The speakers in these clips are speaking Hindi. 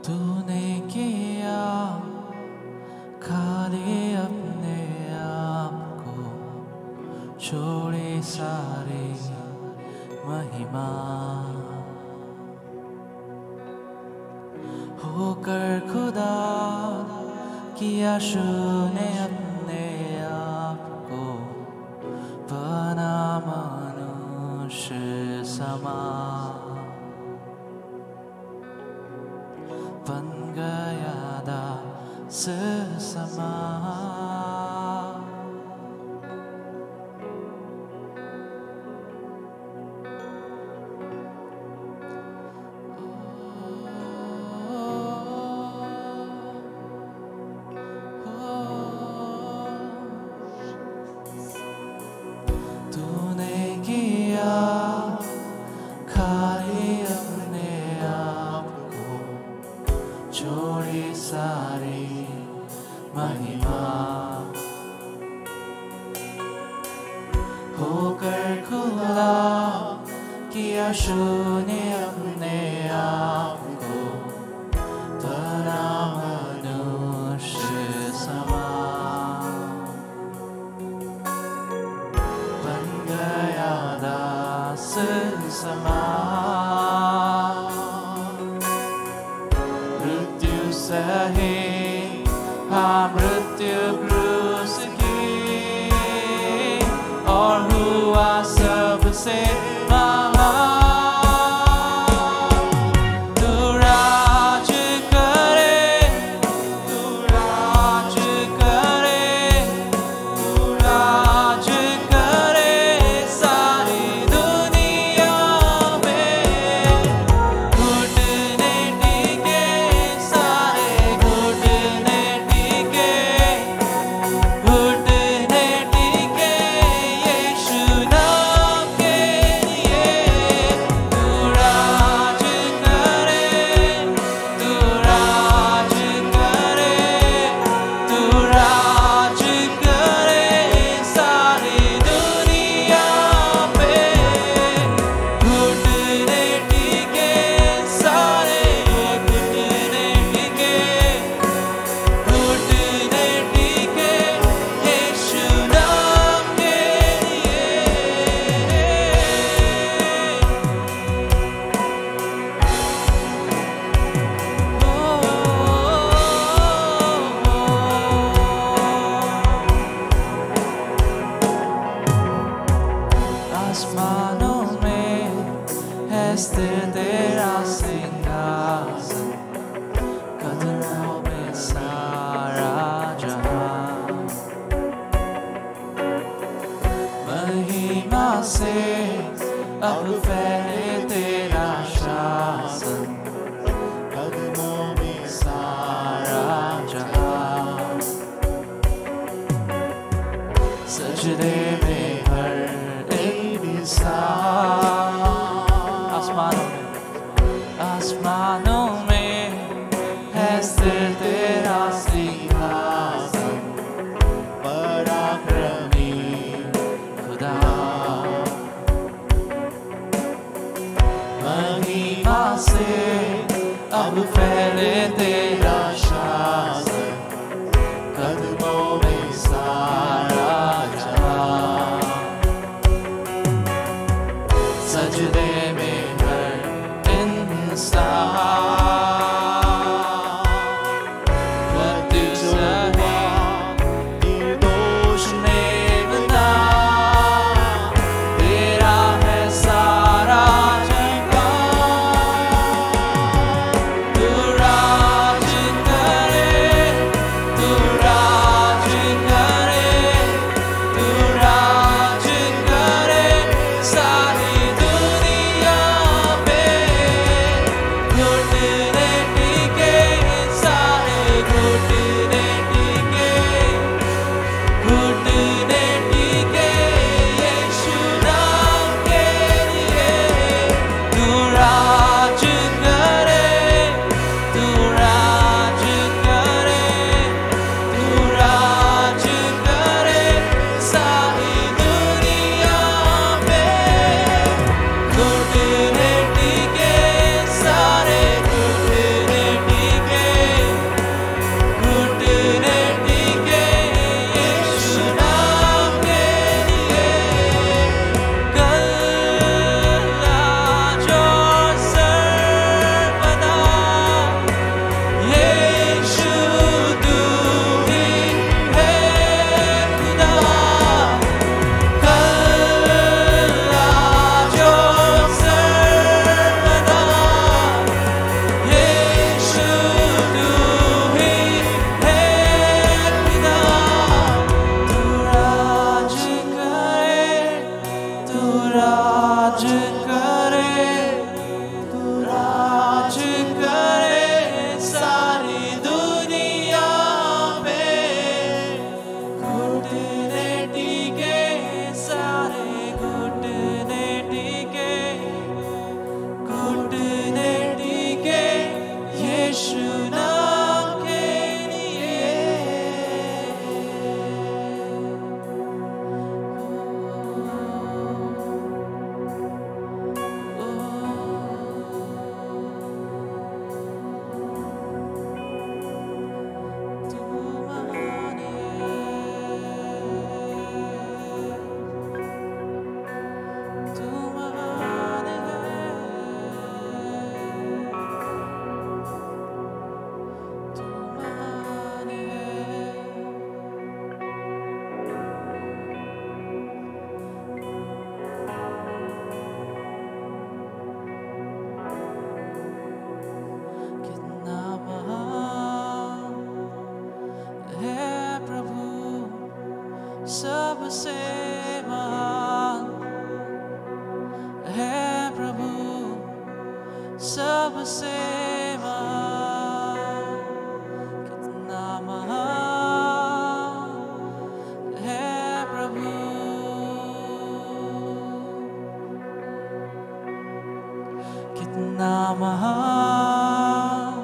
तूने किया खाली अपने आप को, छोड़े सारी महिमा, होकर खुदा किया शून्य अपने आप को, बना मनुष्य समा, बन गया दास समा। तूने किया खाली अपने आप को, छोड़ी सारी महिमा, होकर खुला किया शून्य अपने आप को, बना मनुष्य समा, बन गया दास समा। मृत्यु सहे हाँ मृत्यु क्रूस की, और हुआ सबसे आसमानों में है स्थिर तेरा सिंहासन, कदमों में सारा जहां, महिमा से अब फैले तेरा शासन, कदमों में सारा जहां, सजदे में हर आसमानों में है स्थिर तेरा सिंहासन, पराक्रमी खुदा, महिमा से अब फैले तेरा शासन, कदमों में सारा जहां, सजदे में हर इंसान, मृत्यु सहे निर्दोष ने बना, तेरा है सारा जहां, तू राज सबसे महान, कितना महान है प्रभु। कितना महान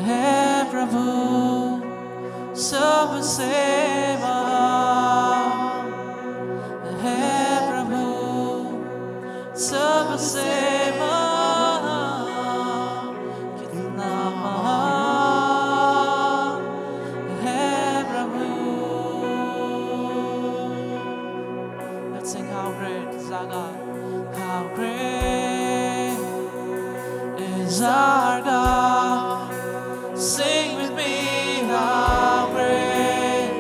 है प्रभु, सबसे महान है प्रभु, सबसे महान, कितना महान है प्रभु। Let's sing how great is our God. How great is our God. Sing with me, how great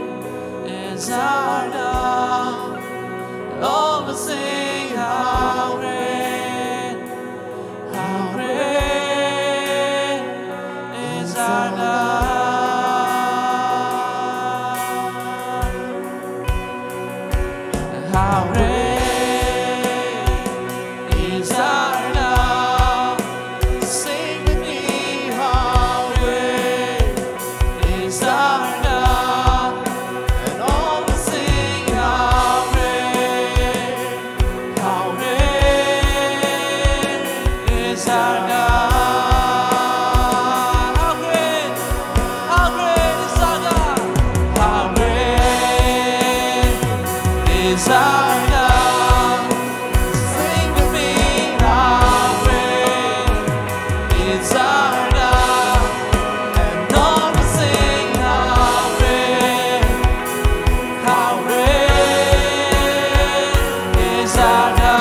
is our God. All will sing, how great is our God. How great is our God. Sing with me, how great is our God. And all will sing, how great is our God. How great is our God. How great is our God. Sing with me, how great is our God. And all will sing, how great is our God.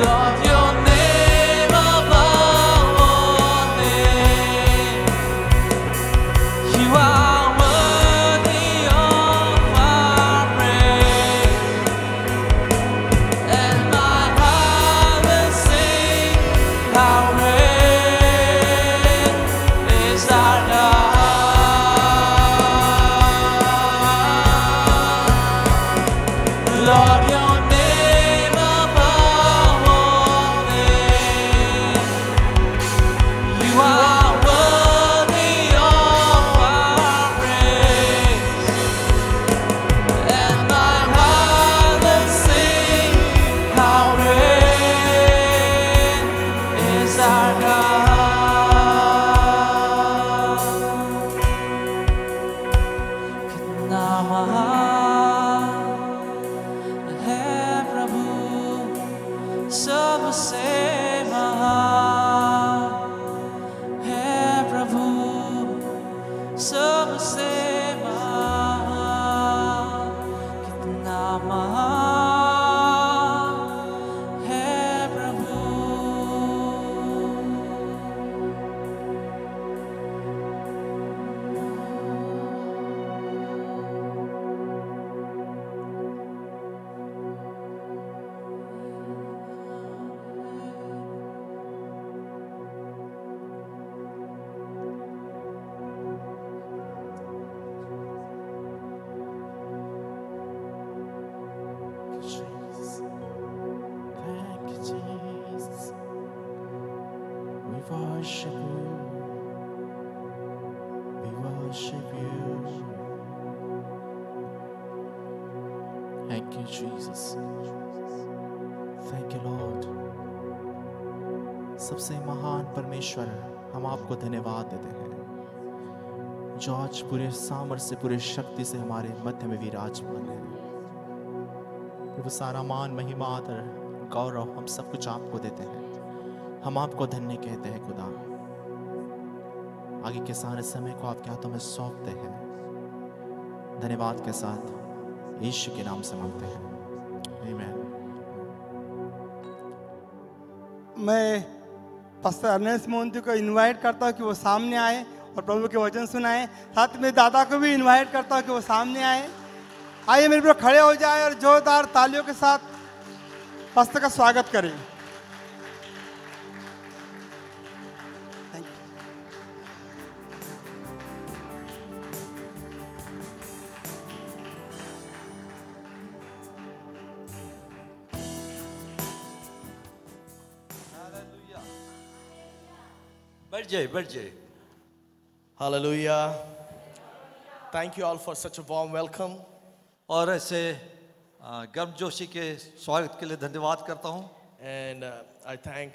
Lord, your name above all names. You are worthy of our praise. And my heart will sing, how great is our God. Lord, your name above all names. You are worthy of our praise. And my heart will sing, how great is our God. कितना महान है प्रभु, सबसे महान है प्रभु, सबसे महान, कितना महान है प्रभु। Jesus. Thank you, Jesus. We worship you. We worship you. Thank you, Jesus. Thank you, Lord. सबसे महान परमेश्वर, हम आपको धन्यवाद देते हैं जो आज पूरे सामर्थ्य से, पूरे शक्ति से हमारे मध्य में विराजमान है। प्रभु, सारा मान, महिमा, आदर, गौरव हम सब कुछ आपको देते हैं। हम आपको धन्य कहते हैं खुदा। आगे के सारे समय को आपके हाथों में सौंपते हैं। धन्यवाद के साथ यीशु के नाम से मांगते हैं, आमीन। मैं पास्टर अर्नेस्ट मोहंती को इनवाइट करता हूँ कि वो सामने आए और प्रभु के वचन सुनाए। साथ में दादा को भी इनवाइट करता हूँ कि वो सामने आए। आइए मेरे प्रभु खड़े हो जाए और जोरदार तालियों के साथ पास्टर का स्वागत करें। Thank you. बढ़ जाए। Hallelujah. Thank you all for such a warm welcome. और ऐसे गर्मजोशी के स्वागत के लिए धन्यवाद करता हूँ। And I thank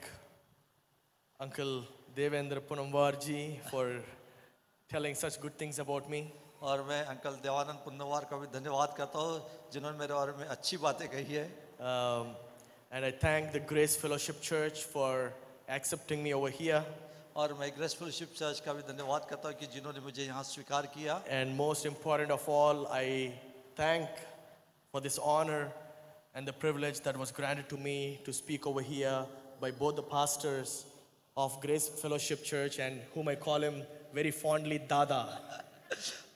Uncle Devendra Punamwar ji for telling such good things about me. और मैं अंकल देवानंद पुन्नवार का भी धन्यवाद करता हूँ जिन्होंने मेरे बारे में अच्छी बातें कही है। And I thank the Grace Fellowship Church for accepting me over here. और मैं ग्रेस फेलोशिप चर्च का भी धन्यवाद करता हूँ कि जिन्होंने मुझे यहाँ स्वीकार किया। And most important of all, I thank for this honor and the privilege that was granted to me to speak over here by both the pastors of Grace Fellowship Church and whom I call him very fondly Dada.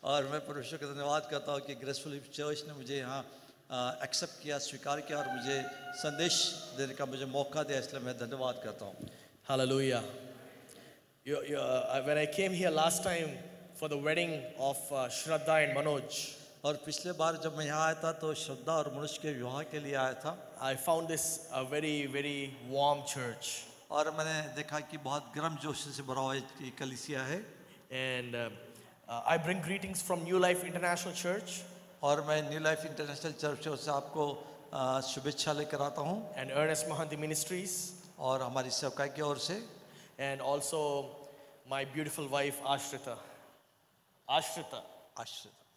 और मैं परमेश्वर का धन्यवाद करता हूँ कि ग्रेस फेलोशिप चर्च ने मुझे यहाँ एक्सेप्ट किया, स्वीकार किया और मुझे संदेश देने का मुझे मौका दिया, इसलिए मैं धन्यवाद करता हूँ। Hallelujah. When I came here last time for the wedding of Shraddha and Manoj, और पिछले बार जब मैं यहाँ आया था तो श्रद्धा और मनुष्य के विवाह के लिए आया था। I found this a very, very warm church. और मैंने देखा कि बहुत गर्मजोशी से भरा हुआ ये कलीसिया है। And I bring greetings from New Life International Church. और मैं न्यू लाइफ इंटरनेशनल चर्च से आपको शुभेच्छा लेकर आता हूँ। And Ernest Mahanti Ministries. और हमारी सेवकाई की ओर से। And also my beautiful wife Ashrita. Ashrita.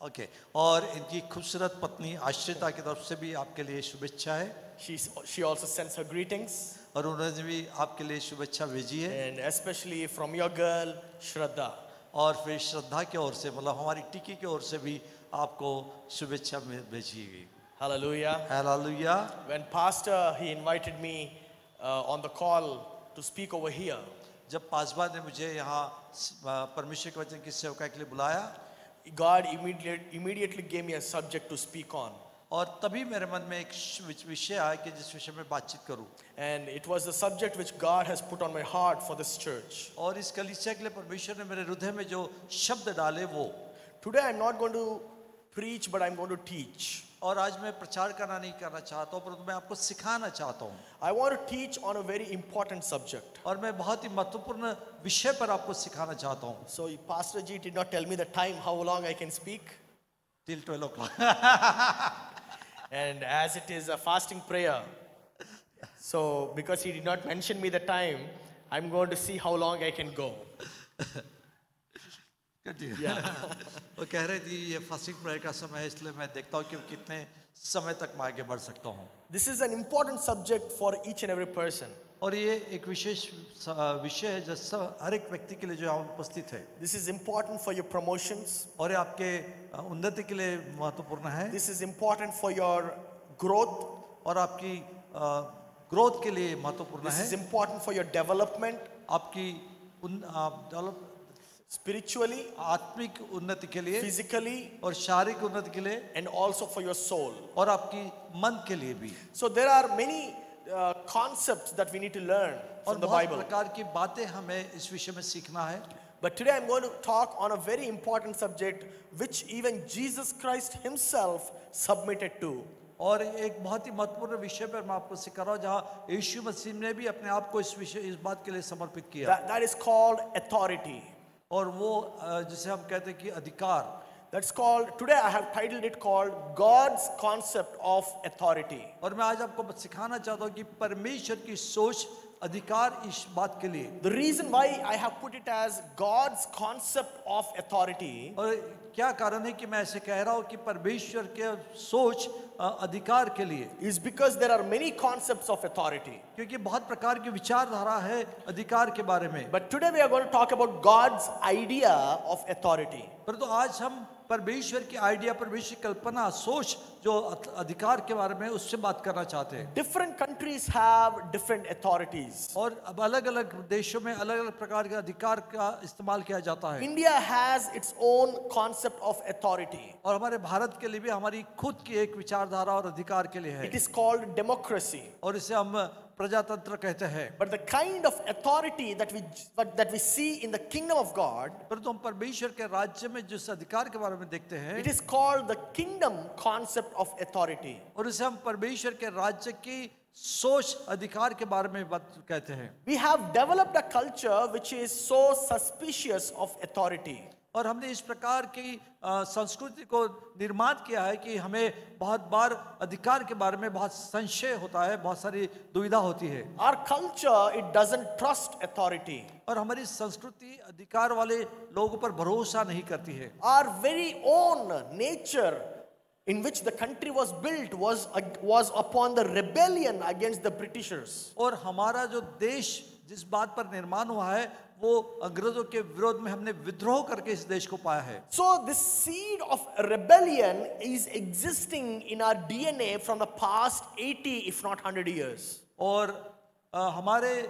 Okay. और इनकी खूबसूरत पत्नी आश्रिता की तरफ से भी आपके लिए शुभेच्छा है। She also sends her greetings. और उन्होंने भी आपके लिए शुभेच्छा भेजी है। And especially from your girl Shraddha. और फिर श्रद्धा की ओर से, मतलब हमारी टिकी की ओर से भी आपको शुभेच्छा भेजी गई। Hallelujah. Hallelujah. When pastor he invited me on the call to speak over here. जब पासबा ने मुझे यहाँ परमेश्वर के वचन की सेवकाई के लिए बुलाया, God immediately gave me a subject to speak on. और तभी मेरे मन में एक विषय आया कि जिस विषय में बातचीत करूं। And it was the subject which God has put on my heart for this church. और इस कलीसिया के लिए परमेश्वर ने मेरे हृदय में जो शब्द डाले वो। Today I'm not going to preach, but I'm going to teach. और आज मैं प्रचार नहीं करना चाहता हूँ, परंतु मैं आपको सिखाना चाहता हूँ। I want to teach on a very important subject. और मैं बहुत ही महत्वपूर्ण विषय पर आपको सिखाना चाहता हूँ। So Pastor Ji did not tell me the time how long I can speak. Till 12 o'clock. And as it is a fasting prayer, so because he did not mention me the time, I'm going to see how long I can go. वो कह रहे थी ये फास्टिंग प्रेयर का समय है, इसलिए मैं देखता हूँ कि कितने समय तक मैं आगे बढ़ सकता हूँ। This is an important subject for each and every person. और ये एक विशेष विषय है जो हर एक व्यक्ति के लिए जो यहाँ उपस्थित है। This is important for your promotions. और ये आपके उन्नति के लिए महत्वपूर्ण है। This is important for your growth. और आपकी ग्रोथ के लिए महत्वपूर्ण है। This is important for your development. आपकी spiritually, आत्मिक उन्नति के लिए, physically, और शारीरिक उन्नति के लिए, and also for your soul. और आपकी मन के लिए भी। So there are many concepts that we need to learn from the Bible. और बहुत प्रकार की बातें हमें इस विषय में सीखना है। But today I'm going to talk on a very important subject which even Jesus Christ himself submitted to. और एक बहुत ही महत्वपूर्ण विषय पर मैं आपको सिखा रहा हूँ जहाँ यीशु मसीह ने भी अपने आप को इस बात के लिए समर्पित किया। That is called authority. और वो जिसे हम कहते हैं कि अधिकार। That's called, today I have titled it called God's concept of authority. और मैं आज आपको सिखाना चाहता हूँ कि परमेश्वर की सोच अधिकार इस बात के लिए। The reason why I have put it as God's concept of authority, और क्या कारण है कि मैं ऐसे कह रहा हूँ कि परमेश्वर के सोच अधिकार के लिए, is because there are many concepts of authority. क्योंकि बहुत प्रकार की विचारधारा है अधिकार के बारे में। But today we are going to talk about God's idea of authority. परंतु आज हम परमेश्वर की आइडिया, परमेश्वर की कल्पना, सोच जो अधिकार के बारे में उससे बात करना चाहते हैं। Different countries have different authorities. और अब अलग-अलग देशों में अलग-अलग प्रकार के अधिकार का इस्तेमाल किया जाता है। India has its own concept of authority. और हमारे भारत के लिए भी हमारी खुद की एक विचारधारा और अधिकार के लिए है। It is called democracy. और इसे हम प्रजातंत्र कहते हैं। But the kind of authority that we see in the kingdom of God, परंतु हम परमेश्वर के राज्य में जिस अधिकार के बारे में देखते हैं, it is called the kingdom concept of authority. और इसे हम परमेश्वर के राज्य की सोच अधिकार के बारे में बात कहते हैं। We have developed a culture which is so suspicious of authority. और हमने इस प्रकार की संस्कृति को निर्माण किया है कि हमें बहुत बार अधिकार के बारे में बहुत संशय होता है, बहुत सारी दुविधा होती है। Our culture, it doesn't trust authority. और हमारी संस्कृति अधिकार वाले लोगों पर भरोसा नहीं करती है। Our very own nature in which the country was built was upon the rebellion against the Britishers. और हमारा जो देश जिस बात पर निर्माण हुआ है वो अंग्रेजों के विरोध में हमने विद्रोह करके इस देश को पाया है। So this seed of rebellion is existing in our DNA from the past 80 if not 100 years. और हमारे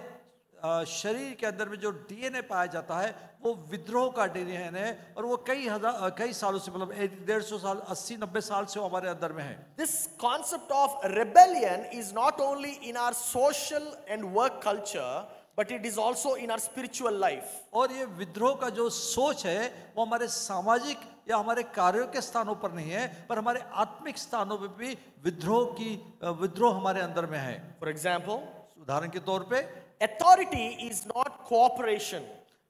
शरीर के अंदर में जो डीएनए पाया जाता है वो विद्रोह का डीएनए है और वो कई सालों से, मतलब 150 साल 80-90 साल से वो हमारे अंदर में है। This concept of rebellion is not only in our social and work culture, but it is also in our spiritual life. और ये विद्रोह का जो सोच है वो हमारे सामाजिक या हमारे कार्यों के स्थानों पर नहीं है, पर हमारे आत्मिक स्थानों पर भी विद्रोह हमारे अंदर में है। For example, उदाहरण के तौर पे authority is not cooperation.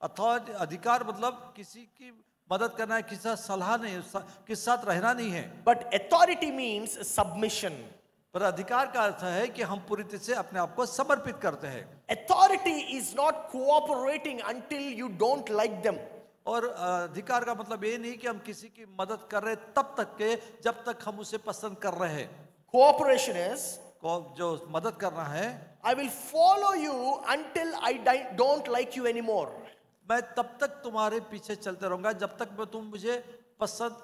Authority अधिकार मतलब किसी की मदद करना है, किसी साथ सलाह नहीं, किसी साथ रहना नहीं है। But authority means submission. पर अधिकार का अर्थ है कि हम पूरी तरह से अपने आप को समर्पित करते हैं। Authority is not cooperating until you don't like them. और अधिकार का मतलब ये नहीं कि हम किसी की मदद कर रहे तब तक के जब तक हम उसे पसंद कर रहे हैं। Cooperation is, जो मदद करना है, I will follow you until I don't like you anymore. मैं तब तक तुम्हारे पीछे चलते रहूंगा जब तक तुम मुझे पसंद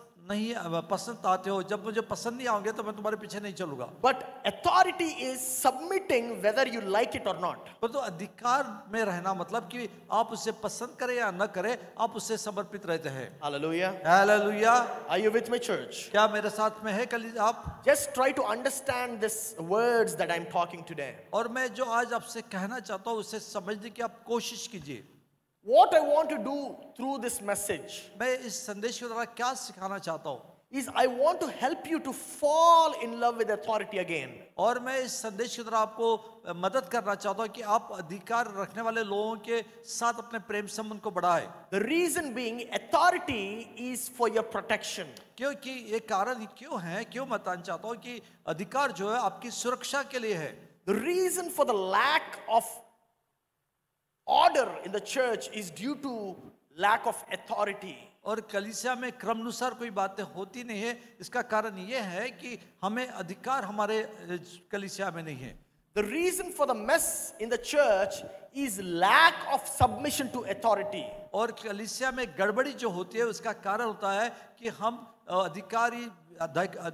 आते हो। जब मुझे पसंद नहीं आओगे तो मैं तुम्हारे पीछे नहीं चलूंगा। But authority is submitting whether you like it or not. पर तो अधिकार में रहना मतलब कि आप उसे पसंद करें या न करें, आप उससे समर्पित रहते हैं। Hallelujah. Hallelujah. Are you with me, church? क्या मेरे साथ में है कल आप? Just try to understand these words that I'm talking today. और मैं जो आज आपसे कहना चाहता हूँ उसे समझने की आप कोशिश कीजिए। What I want to do through this message मैं इस संदेश के द्वारा क्या सिखाना चाहता हूँ is I want to help you to fall in love with authority again. और मैं इस संदेश के द्वारा आपको मदद करना चाहता हूँ कि आप अधिकार रखने वाले लोगों के साथ अपने प्रेम संबंध को बढ़ाएं। The reason being, authority is for your protection. क्योंकि ये कारण क्यों है, क्यों मैं बताना चाहता हूँ कि अधिकार जो है आपकी सुरक्षा के लिए है। The reason for the lack of order in the church is due to lack of authority. और कलीसिया में क्रमानुसार कोई बातें होती नहीं है, इसका कारण ये है कि हमें अधिकार हमारे कलीसिया में नहीं है। The reason for the mess in the church is lack of submission to authority. और कलीसिया में गड़बड़ी जो होती है उसका कारण होता है कि हम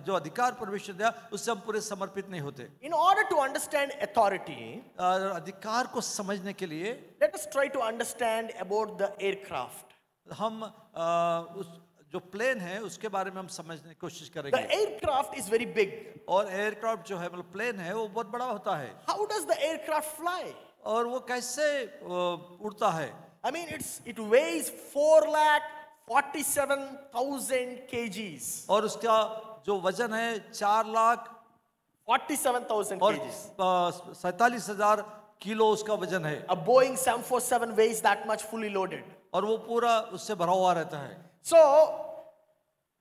जो अधिकार परमेश्वर दिया उससे हम पूरे समर्पित नहीं होते। In order to understand authority, अधिकार को समझने के लिए let us try to understand about the aircraft. हम उस जो प्लेन है उसके बारे में हम समझने की कोशिश The करेंगे। aircraft is very big. और एयरक्राफ्ट जो है मतलब प्लेन है वो बहुत बड़ा होता है। How does the aircraft fly? और वो कैसे उड़ता है? I mean, it weighs 4,47,000 kgs. और उसका जो वजन है 47,000 और kgs. 47,000 किलो उसका वजन है। A Boeing 747 weighs that much fully loaded. और वो पूरा उससे भरा हुआ रहता है। So,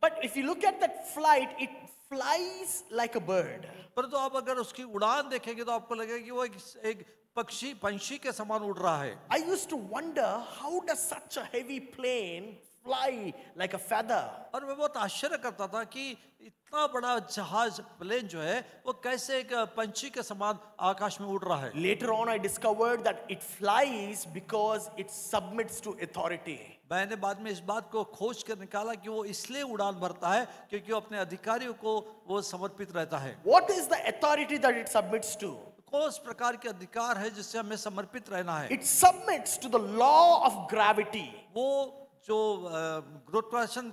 but if you look at that flight, it flies like a bird. परंतु आप अगर उसकी उड़ान देखेंगे तो आपको लगेगा कि वो एक पंछी के समान उड़ रहा है। I used to wonder, how does such a heavy plane fly like a feather? और मैं बहुत आश्चर्य करता था कि इतना बड़ा जहाज प्लेन जो है वो कैसे एक पंछी के समान आकाश में उड़ रहा है। Later on, I discovered that it flies because it submits to authority. मैंने बाद में इस बात को खोज कर निकाला कि वो इसलिए उड़ान भरता है क्योंकि वो अपने अधिकारियों को वो समर्पित रहता है। What is the authority that it submits to? कौन प्रकार के अधिकार है जिससे हमें समर्पित रहना है? It submits to the law of gravity. वो जो गुरुत्वाकर्षण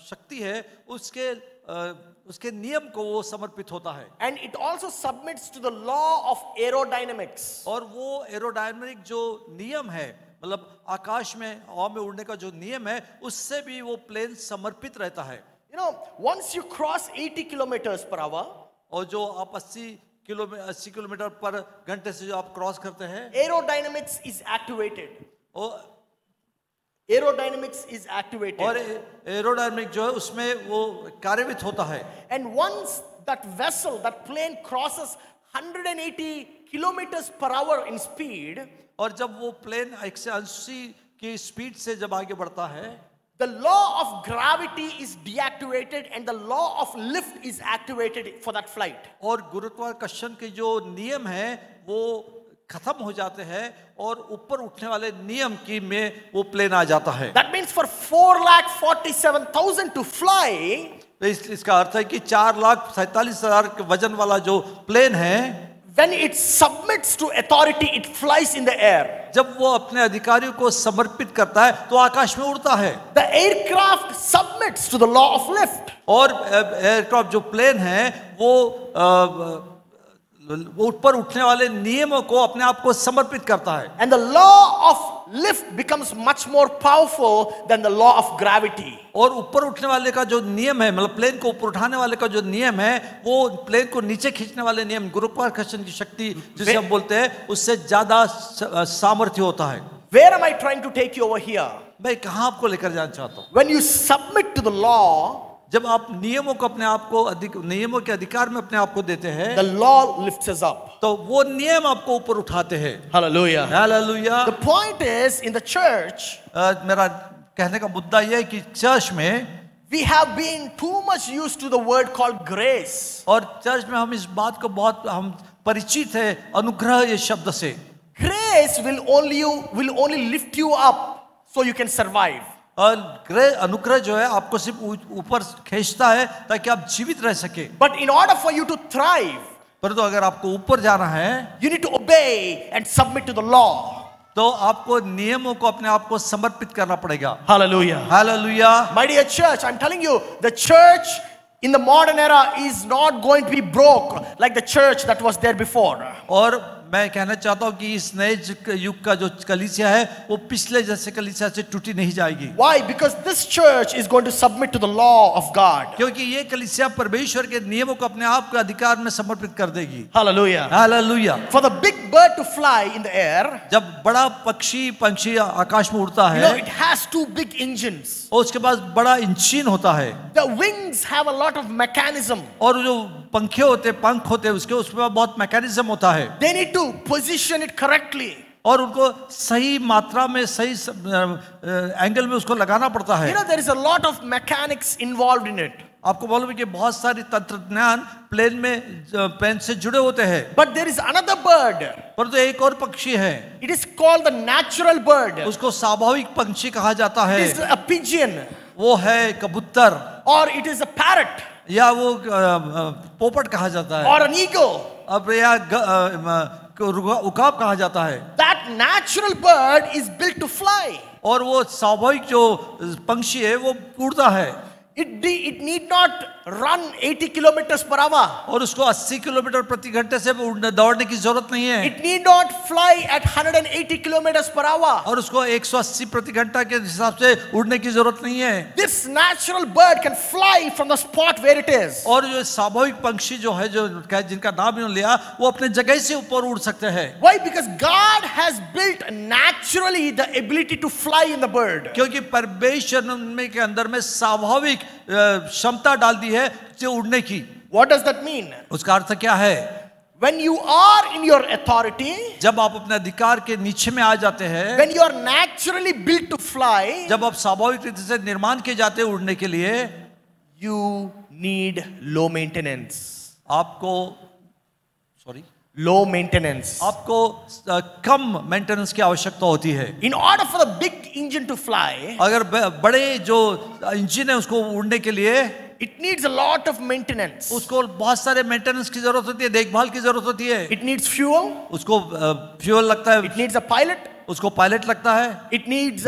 शक्ति है उसके नियम को वो समर्पित होता है। And it also submits to the law of aerodynamics. और वो एरोडायनामिक जो नियम है, मतलब आकाश में हवा में उड़ने का जो नियम है, उससे भी वो प्लेन समर्पित रहता है। You know, once you cross 80 kilometers per hour, और जो आप 80 किलोमीटर पर घंटे से जो आप क्रॉस करते हैं, aerodynamics is activated. और Aerodynamics is activated. एरोडायनामिक जो है उसमें वो कार्यान्वित होता है। And once that vessel, that plane crosses 180 kilometers per hour in speed, और जब वो प्लेन 180 की स्पीड से जब आगे बढ़ता है, the law of gravity is deactivated and the law of lift is activated for that flight. और गुरुत्वाकर्षण के जो नियम हैं वो खत्म हो जाते हैं और ऊपर उठने वाले नियम की में वो प्लेन आ जाता है। That means for 4,47,000 to fly, तो इसका अर्थ है कि 4,47,000 के वजन वाला जो प्लेन है, when it submits to authority, it flies in the air. जब वो अपने अधिकारियों को समर्पित करता है तो आकाश में उड़ता है। The aircraft submits to the law of lift. और एयरक्राफ्ट जो प्लेन है वो ऊपर उठने वाले नियमों को अपने आप को समर्पित करता है। And the law of lift becomes much more powerful than the law of gravity. और ऊपर उठने वाले का जो नियम है, मतलब प्लेन को ऊपर उठाने वाले का जो नियम है, वो प्लेन को नीचे खींचने वाले नियम, गुरुत्वाकर्षण की शक्ति जिसे हम बोलते हैं, उससे ज्यादा सामर्थ्य होता है। Where am I trying to take you over here? मैं कहां आपको लेकर जाना चाहता हूं? When you submit to the law, जब आप नियमों को अपने आप को नियमों के अधिकार में अपने आप को देते हैं, the law lifts us up. तो वो नियम आपको ऊपर उठाते हैं। Hallelujah. Hallelujah. The point is, in the church, मेरा कहने का मुद्दा यह है कि चर्च में we have been too much used to the word called grace. और चर्च में हम इस बात को बहुत हम परिचित है अनुग्रह ये शब्द से। Grace will only lift you up so you can survive. और अनुग्रह जो है आपको सिर्फ ऊपर खींचता है ताकि आप जीवित रह सके। But in order for you to thrive, परंतु अगर आपको ऊपर जाना है, you need to obey and submit to the law. तो आपको नियमों को अपने आप को समर्पित करना पड़ेगा। Hallelujah. Hallelujah. My dear church, I'm telling you, the church in the modern era is not going to be broke like the church that was there before. और मैं कहना चाहता हूं कि इस नए युग का जो कलीसिया है वो पिछले जैसे कलीसिया से टूटी नहीं जाएगी। Why? Because this church is going to submit to the law of God. क्योंकि ये कलीसिया परमेश्वर के नियमों को अपने आप के अधिकार में समर्पित कर देगी। Hallelujah. Hallelujah. For the big bird to fly in the air, जब बड़ा पंछी आकाश में उड़ता you know, है, it has two big engines. और उसके पास बड़ा इंजन होता है। The wings have a lot of mechanism. और जो पंख होते हैं उसके उसमें बहुत मैकेनिज्म होता है। They need to position it correctly. और उनको सही मात्रा में सही एंगल में उसको लगाना पड़ता है। You know, there is a lot of mechanics involved in it. आपको मालूम है कि बहुत सारी तंत्रज्ञान प्लेन से जुड़े होते हैं। But there is another bird. परंतु एक और पक्षी है, It is called the natural bird. उसको स्वाभाविक पंछी कहा जाता It is है। a pigeon वो है कबूतर, or it is a parrot या वो पोपट कहा जाता है, or an eagle. अब या उकाब कहा जाता है। That natural bird is built to fly. और वो स्वाभाविक जो पंछी है वो उड़ता है। It need not run 80 kilometers per hour. और उसको 80 किलोमीटर प्रति घंटे से दौड़ने की जरूरत नहीं है। It need not fly at 180 kilometers per hour. और उसको 180 प्रति घंटा के हिसाब से उड़ने की जरूरत नहीं है। This natural bird can fly from the spot where it is. और जो स्वाभाविक पंछी जो है, जो जिनका नाम इन्होंने लिया, वो अपने जगह से ऊपर उड़ सकते हैं। Why? Because God has built naturally the ability to fly in the bird. क्योंकि परमेश्वर ने उनमें के अंदर में स्वाभाविक क्षमता डाल दी है जो उड़ने की। What does that mean? उसका अर्थ क्या है? When you are in your authority, जब आप अपने अधिकार के नीचे में आ जाते हैं, when you are naturally built to fly, जब आप स्वाभाविक रीति से निर्माण किए जाते हैं उड़ने के लिए, you need low maintenance. Low maintenance. आपको कम मेंटेनेंस की आवश्यकता होती है। In order for the big engine to fly, अगर बड़े जो इंजन है उसको उड़ने के लिए, it needs a lot of maintenance. उसको बहुत सारे मेंटेनेंस की जरूरत होती है, देखभाल की जरूरत होती है। It needs fuel. उसको फ्यूल लगता है, It needs a pilot. उसको पायलट लगता है, It needs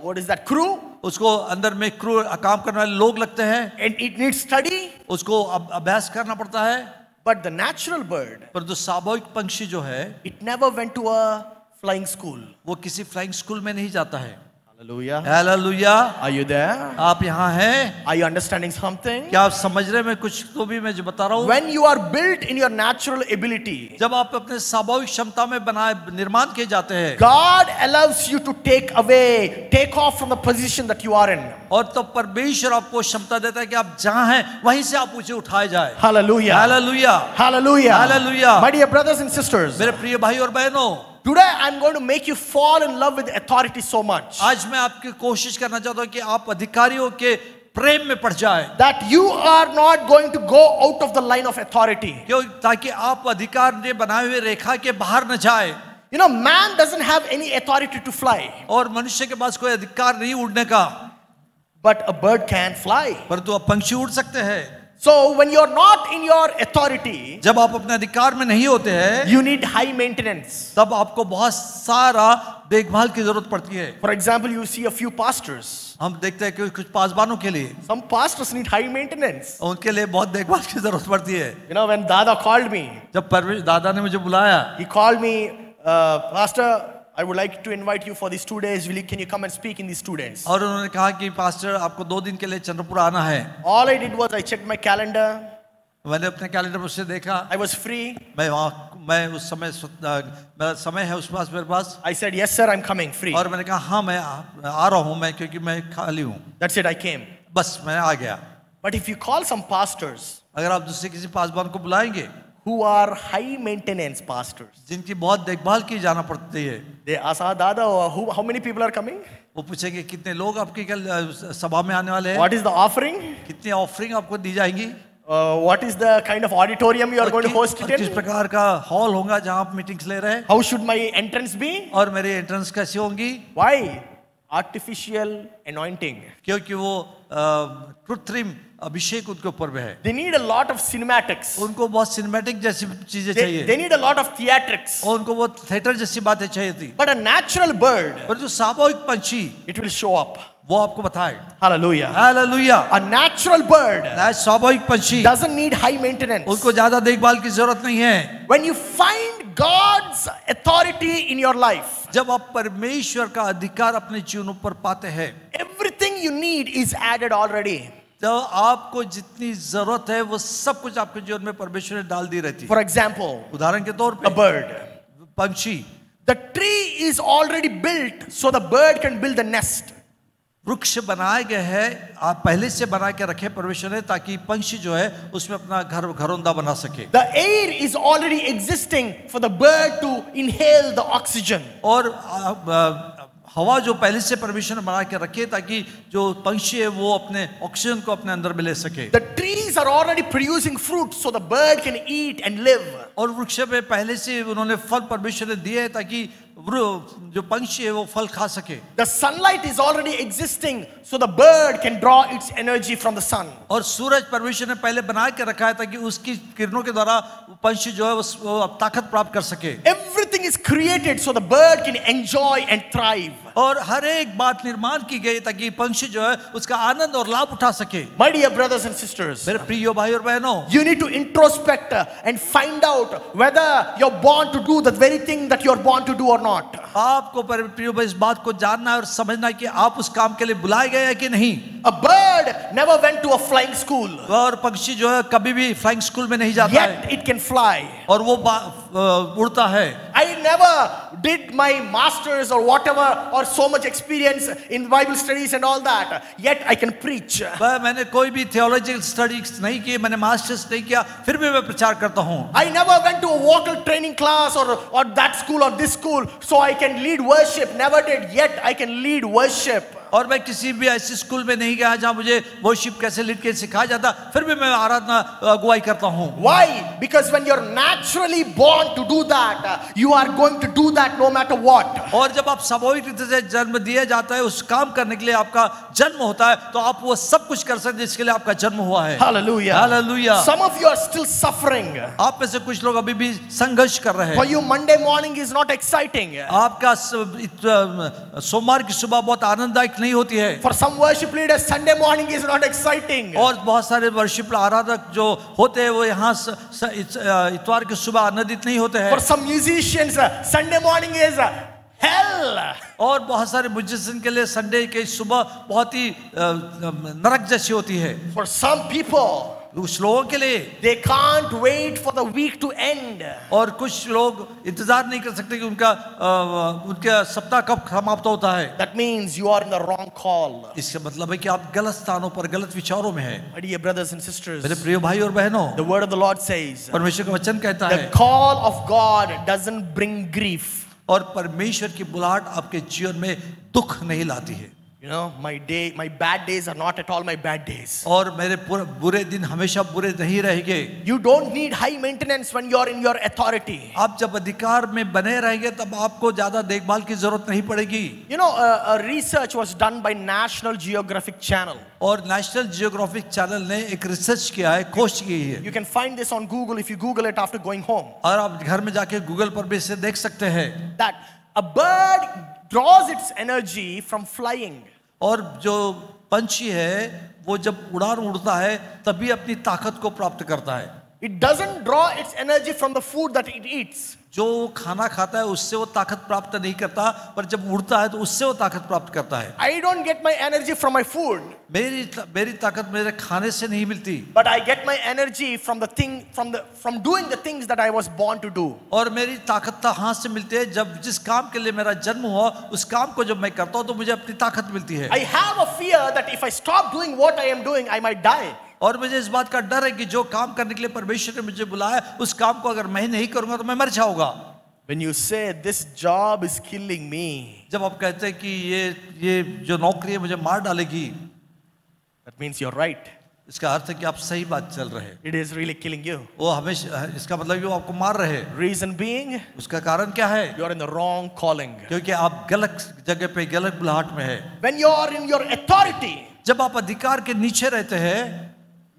what is that, crew. उसको अंदर में क्रू काम करने वाले लोग लगते हैं, And it needs study. उसको अभ्यास करना पड़ता है। But the natural bird, पर जो स्वाभाविक पंछी जो है it never went to a flying school. वो किसी फ्लाइंग स्कूल में नहीं जाता है। Hallelujah. Hallelujah. Are you there? आप यहाँ हैं? Are you understanding something? क्या आप समझ रहे हैं? मैं कुछ तो भी मैं जो बता रहा हूँ। When you are built in your natural ability, जब आप अपने स्वाभाविक क्षमता में बनाए निर्माण किए जाते हैं, God allows you to take off from the position that you are in. और तो परमेश्वर आपको क्षमता देता है कि आप जहाँ हैं वहीं से आप ऊंचे उठाए जाए। Hallelujah. Hallelujah. Hallelujah. Hallelujah. My dear brothers and sisters, मेरे प्रिय भाई और बहनों, today I'm going to make you fall in love with authority so much आज मैं आपकी कोशिश करना चाहता हूँ कि आप अधिकारियों के प्रेम में पड़ जाए, that you are not going to go out of the line of authority. क्यों? ताकि आप अधिकार ने बनाए हुए रेखा के बाहर न जाए। You know, man doesn't have any authority to fly, और मनुष्य के पास कोई अधिकार नहीं उड़ने का, but a bird can fly. परंतु आप पंछी उड़ सकते हैं। So when you're not in your authority, जब आप अपने अधिकार में नहीं होते हैं, you need high maintenance. तब आपको बहुत सारा देखभाल की जरूरत पड़ती है। For example, you see a few pastors. हम देखते हैं कि कुछ पासबानों के लिए, Some pastors need high maintenance. उनके लिए बहुत देखभाल की जरूरत पड़ती है। You know, when Dada called me, जब परमेश दादा ने मुझे बुलाया, he called me, Pastor, I would like to invite you for these 2 days. Can you come and speak in these 2 days? और उन्होंने कहा कि पास्टर आपको 2 दिन के लिए चंद्रपुर आना है। All I did was I checked my calendar. मैंने अपने कैलेंडर पर से देखा, I was free. मैं उस समय मेरा समय है उस पास मेरे पास, I said, yes, sir, I'm coming, free. और मैंने कहा हाँ मैं आ रहा हूँ, मैं क्योंकि मैं खाली हूँ। That's it, I came. बस मैं आ गया। But if you call some pastors अगर आप दूसरे किसी पासबान को बुलाएंगे who are high maintenance pastors, जिनकी बहुत देखभाल की जाना पड़ती है, they ask, Dada, how many people are coming? वो पूछेंगे कितने लोग आपकी सभा में आने वाले हैं, What is the offering? कितनी ऑफरिंग आपको दी जाएंगी, What is the kind of auditorium you are going to host और it किस in? प्रकार का हॉल होगा जहां आप मीटिंग्स ले रहे हैं, How should my entrance be? और मेरी एंट्रेंस कैसी होंगी। Why? Artificial anointing. क्योंकि वो कृत्रिम अभिषेक उनके ऊपर में है। They need a lot of cinematics. उनको बहुत सिनेमैटिक जैसी चीजें They चाहिए, need a lot of theatrics. और उनको वो थिएटर जैसी बातें चाहिए थी। But a natural bird, पर जो स्वाभाविक पंछी, it will show up. वो आपको बताए। Hallelujah. Hallelujah. A natural bird स्वाभाविक पंछी, doesn't need high maintenance. उनको ज्यादा देखभाल की जरूरत नहीं है। When you find God's authority in your life, जब आप परमेश्वर का अधिकार अपने जीवनों पर पाते हैं, everything you need is added already. तो आपको जितनी जरूरत है वो सब कुछ आपके जीवन में परमेश्वर ने डाल दी रहती है। For example, उदाहरण के तौर a पे bird. पंछी, The tree is already built so the bird can build a nest. वृक्ष बनाए गए हैं, आप पहले से बना के रखे परमेश्वर ने, ताकि पंछी जो है उसमें अपना घरौंदा बना सके। The air is already existing for the bird to inhale the oxygen. और हवा जो पहले से परमेश्वर ने बना के रखे ताकि जो पंछी है वो अपने ऑक्सीजन को अपने अंदर में ले सके। The trees are already producing fruit so the bird can eat and live. और वृक्ष पे पहले से उन्होंने फल परमेश्वर ने दिए हैं ताकि जो पंछी है वो फल खा सके। The sunlight is already existing so the bird can draw its energy from the sun. और सूरज परमेश्वर ने पहले बना के रखा है ताकि उसकी किरणों के द्वारा पंछी जो है वो ताकत प्राप्त कर सके। Everything is created so the bird can enjoy and thrive. और हर एक बात निर्माण की गई ताकि पंछी जो है उसका आनंद और लाभ उठा सके। My dear brothers and sisters, मेरे प्रिय भाई और बहनों, you need to introspect and find out whether you're born to do the very thing that you're born to do or not. आपको प्रियो भाई इस बात को जानना है और समझना है कि आप उस काम के लिए बुलाए गए हैं कि नहीं। A bird never went to a flying school. और पक्षी जो है कभी भी फ्लाइंग स्कूल में नहीं जाता है, Yet it can fly. और वो उड़ता है। I never did my masters or whatever or so much experience in Bible studies and all that. Yet I can preach. मैंने कोई भी थियोलॉजिकल स्टडीज नहीं की, मैंने मास्टर्स नहीं किया, फिर भी मैं प्रचार करता हूँ। I never went to a vocal training class or that school or this school so I can lead worship. Never did. Yet I can lead worship. और मैं किसी भी ऐसे स्कूल में नहीं गया जहां मुझे वर्शिप कैसे लीड के सिखाया जाता, फिर भी मैं आराधना अगुवाई करता हूं। Why? Because when you're naturally born to do that, you are going to do that no matter what. और जब आप स्वाभाविक रीति से जन्म दिया जाता है, उस काम करने के लिए आपका जन्म होता है, तो आप वो सब कुछ कर सकते हैं जिसके लिए आपका जन्म हुआ है। Hallelujah. Hallelujah. Some of you are still suffering. आप में से कुछ लोग अभी भी संघर्ष कर रहे For हैं। you, Monday morning is not exciting. आपका सोमवार की सुबह बहुत आनंददायक नहीं होती है। For some worship leaders, Sunday morning is not exciting. और बहुत सारे वर्शिप आराधक जो होते हैं वो यहाँ इतवार की सुबह आनंदित नहीं होते हैं। For some musicians, Sunday morning is hell. और बहुत सारे म्यूजिशियन के लिए संडे के सुबह बहुत ही नरक जैसी होती है। For some people, कुछ लोगों के लिए, they can't wait for the week to end. और कुछ लोग इंतजार नहीं कर सकते कि उनका सप्ताह कब समाप्त होता है। That means you are in the wrong call. इसका मतलब है कि आप गलत स्थानों पर, गलत विचारों में हैं। My dear brothers and sisters, मेरे प्रिय भाई और बहनों, the word of the Lord says, परमेश्वर का वचन कहता the है, call of God doesn't bring grief. और परमेश्वर की बुलाहट आपके जीवन में दुख नहीं लाती है। You know, my bad days are not at all my bad days. और मेरे बुरे दिन हमेशा बुरे नहीं रहेंगे। You don't need high maintenance when you're in your authority. आप जब अधिकार में बने रहेंगे तब आपको ज्यादा देखभाल की जरूरत नहीं पड़ेगी। You know, a research was done by National Geographic Channel. और नेशनल जियोग्राफिक चैनल ने एक रिसर्च किया है, खोज की है। You can find this on Google if you Google it after going home. और आप घर में जाके गूगल पर भी इसे देख सकते हैं। That a bird draws its energy from flying. और जो पंछी है वो जब उड़ान उड़ता है तभी अपनी ताकत को प्राप्त करता है। It doesn't draw its energy from the food that it eats. जो खाना खाता है उससे वो ताकत प्राप्त नहीं करता, पर जब उड़ता है तो उससे वो ताकत प्राप्त करता है। I don't get my energy from my food. मेरी ताकत मेरे खाने से नहीं मिलती, But I get my energy from from doing the things that I was born to do. और मेरी ताकत कहाँ से मिलती है? जब जिस काम के लिए मेरा जन्म हुआ उस काम को जब मैं करता हूँ तो मुझे अपनी ताकत मिलती है। I have a fear that if I stop doing what I am doing, I might die. और मुझे इस बात का डर है कि जो काम करने के लिए परमेश्वर ने मुझे बुलाया उस काम को अगर मैं नहीं करूंगा तो मैं मर जाऊंगा। When you say this job is killing me, जब आप कहते हैं कि ये जो नौकरी है मुझे मार डालेगी, that means you're right. इसका अर्थ है कि आप सही बात चल रहे हैं। It is really killing you. वो हमेशा, इसका मतलब कि वो आपको मार रहे हैं। Reason being, उसका कारण क्या है? you're in the wrong calling. क्योंकि आप गलत जगह पे, गलत बुलाहट में है। When you're in your authority, जब आप अधिकार के नीचे रहते हैं,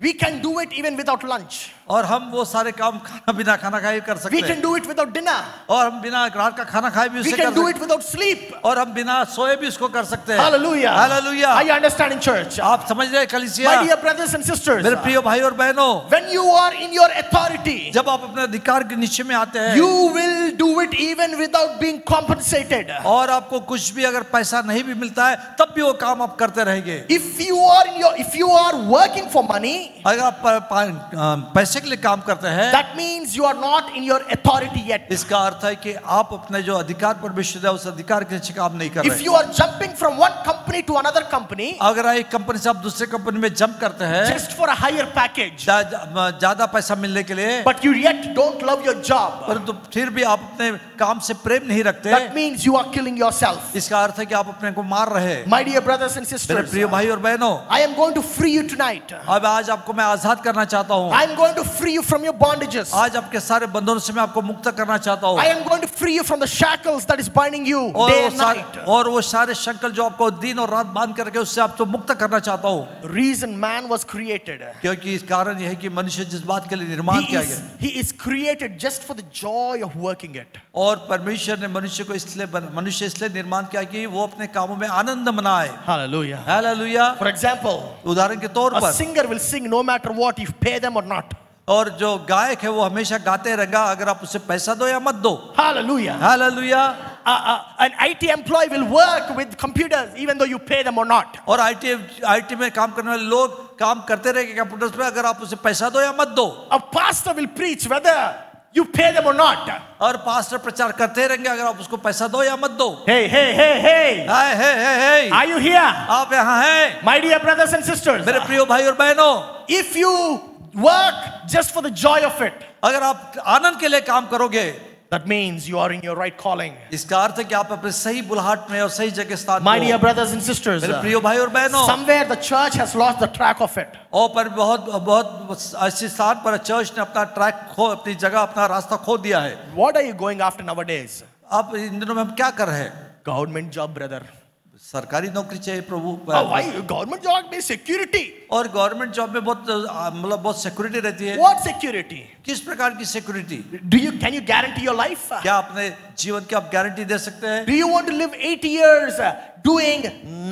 we can do it even without lunch. और हम वो सारे काम बिना खाना खाए कर सकते We हैं। can do it without dinner. और हम बिना रात का खाना खाए भी We उसे can कर do सकते it without sleep. हैं। और हम बिना सोए भी उसको कर सकते हैं। Hallelujah. Hallelujah. Are you understanding, church? आप समझ रहे हैं कलीसिया? My dear brothers and sisters, मेरे प्रिय भाई और बहनों, when you are in your authority, जब आप अपने अधिकार के नीचे में आते हैं, you will do it even without being compensated. और आपको कुछ भी अगर पैसा नहीं भी मिलता है तब भी वो काम आप करते रहेंगे। If you are working for money, अगर आप पैसे के लिए काम करते हैं, that means you are not in your authority yet. इसका अर्थ है कि आप अपने जो अधिकार परमेश्वर है उस अधिकार के नीचे काम नहीं कर If रहे। you are jumping from one company to another company अगर आप एक कंपनी से आप दूसरे कंपनी में जंप करते हैं just for a higher package, ज्यादा पैसा मिलने के लिए, but you yet don't love your job, परंतु फिर भी आप अपने काम से प्रेम नहीं रखते, that means you are killing yourself. इसका अर्थ है कि आप अपने को मार रहे हैं। My dear brothers and मेरे sisters, प्रिय भाई और बहनों, I am going to free you tonight. अब आज आपको मैं आजाद करना चाहता हूँ। I am going to free you from your bondages. आज आपके सारे बंधनों से मैं आपको मुक्त करना चाहता हूँ। I am going to free you from the shackles that is binding you day and night. और वो सारे शंकल जो आपको दिन और रात बांध करके उससे आपको मुक्त करना चाहता हूँ। The reason man was created, क्योंकि इस कारण यह है कि मनुष्य जिस बात के लिए निर्माण किया गया, he is created just for the joy of working it. और परमेश्वर ने मनुष्य को इसलिए निर्माण किया कि वो अपने कामों में आनंद मनाए। Hallelujah. हालेलुया। For example, उदाहरण के तौर a पर, singer will sing no matter what, you pay them or not. और जो गायक है वो हमेशा गाते रहेगा अगर आप उसे पैसा दो या मत दो। Hallelujah. Hallelujah. An IT employee will work with computers even though you pay them or not. और IT में काम करने वाले लोग काम करते रहेंगे कंप्यूटर्स पे अगर आप उसे पैसा दो या मत दो। A pastor will preach whether you pay them or not. और पास्टर प्रचार करते रहेंगे अगर आप उसको पैसा दो या मत दो। Hey, hey, hey, hey. Hey Are you here? आप यहाँ हैं My dear brothers and sisters, मेरे प्रिय भाई और बहनों, if you work just for the joy of it, अगर आप आनंद के लिए काम करोगे, that means you are in your right calling. इसका अर्थ है कि आप अपने सही बुलाहट में और सही जगह स्थान My पे dear हो। brothers and sisters, मेरे प्रिय भाई और बहनों, somewhere the church has lost the track of it. और पर बहुत ऐसे स्थान पर चर्च ने अपनी जगह, अपना रास्ता खो दिया है। What are you going after nowadays? अब इन दिनों में हम क्या कर रहे हैं? Government job, brother. सरकारी नौकरी चाहिए प्रभु। Why? Government job means security. और गवर्नमेंट जॉब में बहुत सिक्योरिटी रहती है। What security? किस प्रकार की security? Can you guarantee your life? क्या अपने जीवन की आप गारंटी दे सकते हैं? Do you want to live 80 years doing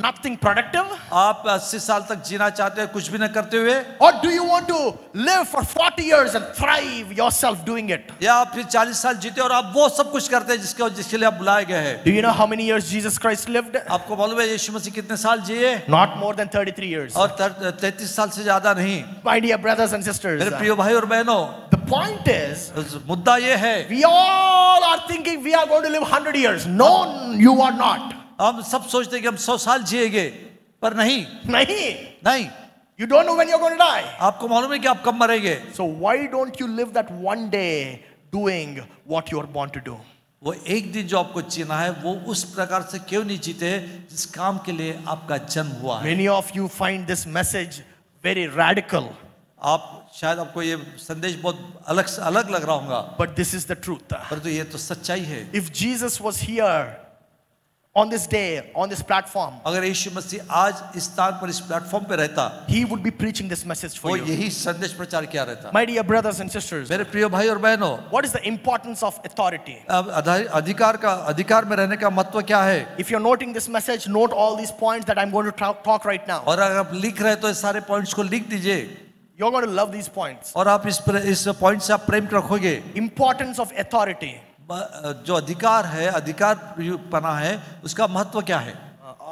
nothing productive? आप 80 साल तक जीना चाहते हैं कुछ भी न करते हुए, Or do you want to live for 40 years and thrive yourself doing it? या आप फिर 40 साल जीते और आप वो सब कुछ करते हैं जिसके लिए आप बुलाए गए हैं? Do you know how many years Jesus Christ lived? आपको मालूम है यीशु मसीह कितने साल जिए? Not more than 33 years. और 33 साल से ज्यादा नहीं। My dear brothers and sisters, मेरे प्रिय भाई और बहनों, the point is, मुद्दा ये है, we all are thinking we are going to live 100 years. No, you are not. हम सब सोचते हैं कि हम 100 साल जिएंगे, पर नहीं, नहीं। You don't know when you're going to die. आपको मालूम है कि आप कब मरेंगे? So why don't you live that one day doing what you are born to do? वो एक दिन जो आपको जीना है, वो उस प्रकार से क्यों नहीं जीते जिस काम के लिए आपका जन्म हुआ है? Many of you find this message very radical. आप शायद आपको ये संदेश बहुत अलग लग रहा होगा, But this is the truth. परंतु ये तो सच्चाई है। If Jesus was here on this day, on this platform, अगर यीशु मसीह आज इस स्थान पर, इस प्लेटफॉर्म पे रहता, he would be preaching this message वो for you. यही संदेश प्रचार किया रहता। My dear brothers and sisters, मेरे प्रिय भाई और बहनों, what is the importance of authority? अब अधिकार में रहने का महत्व क्या है? If you're noting this message, note all these points that I'm going to talk right now. और अगर आप लिख रहे हैं तो इस सारे पॉइंट्स को लिख दीजिए, You're going to love these points. और आप इस पॉइंट से आप प्रेम रखोगे। Importance of authority. जो अधिकार है, अधिकार पना है, उसका महत्व क्या है?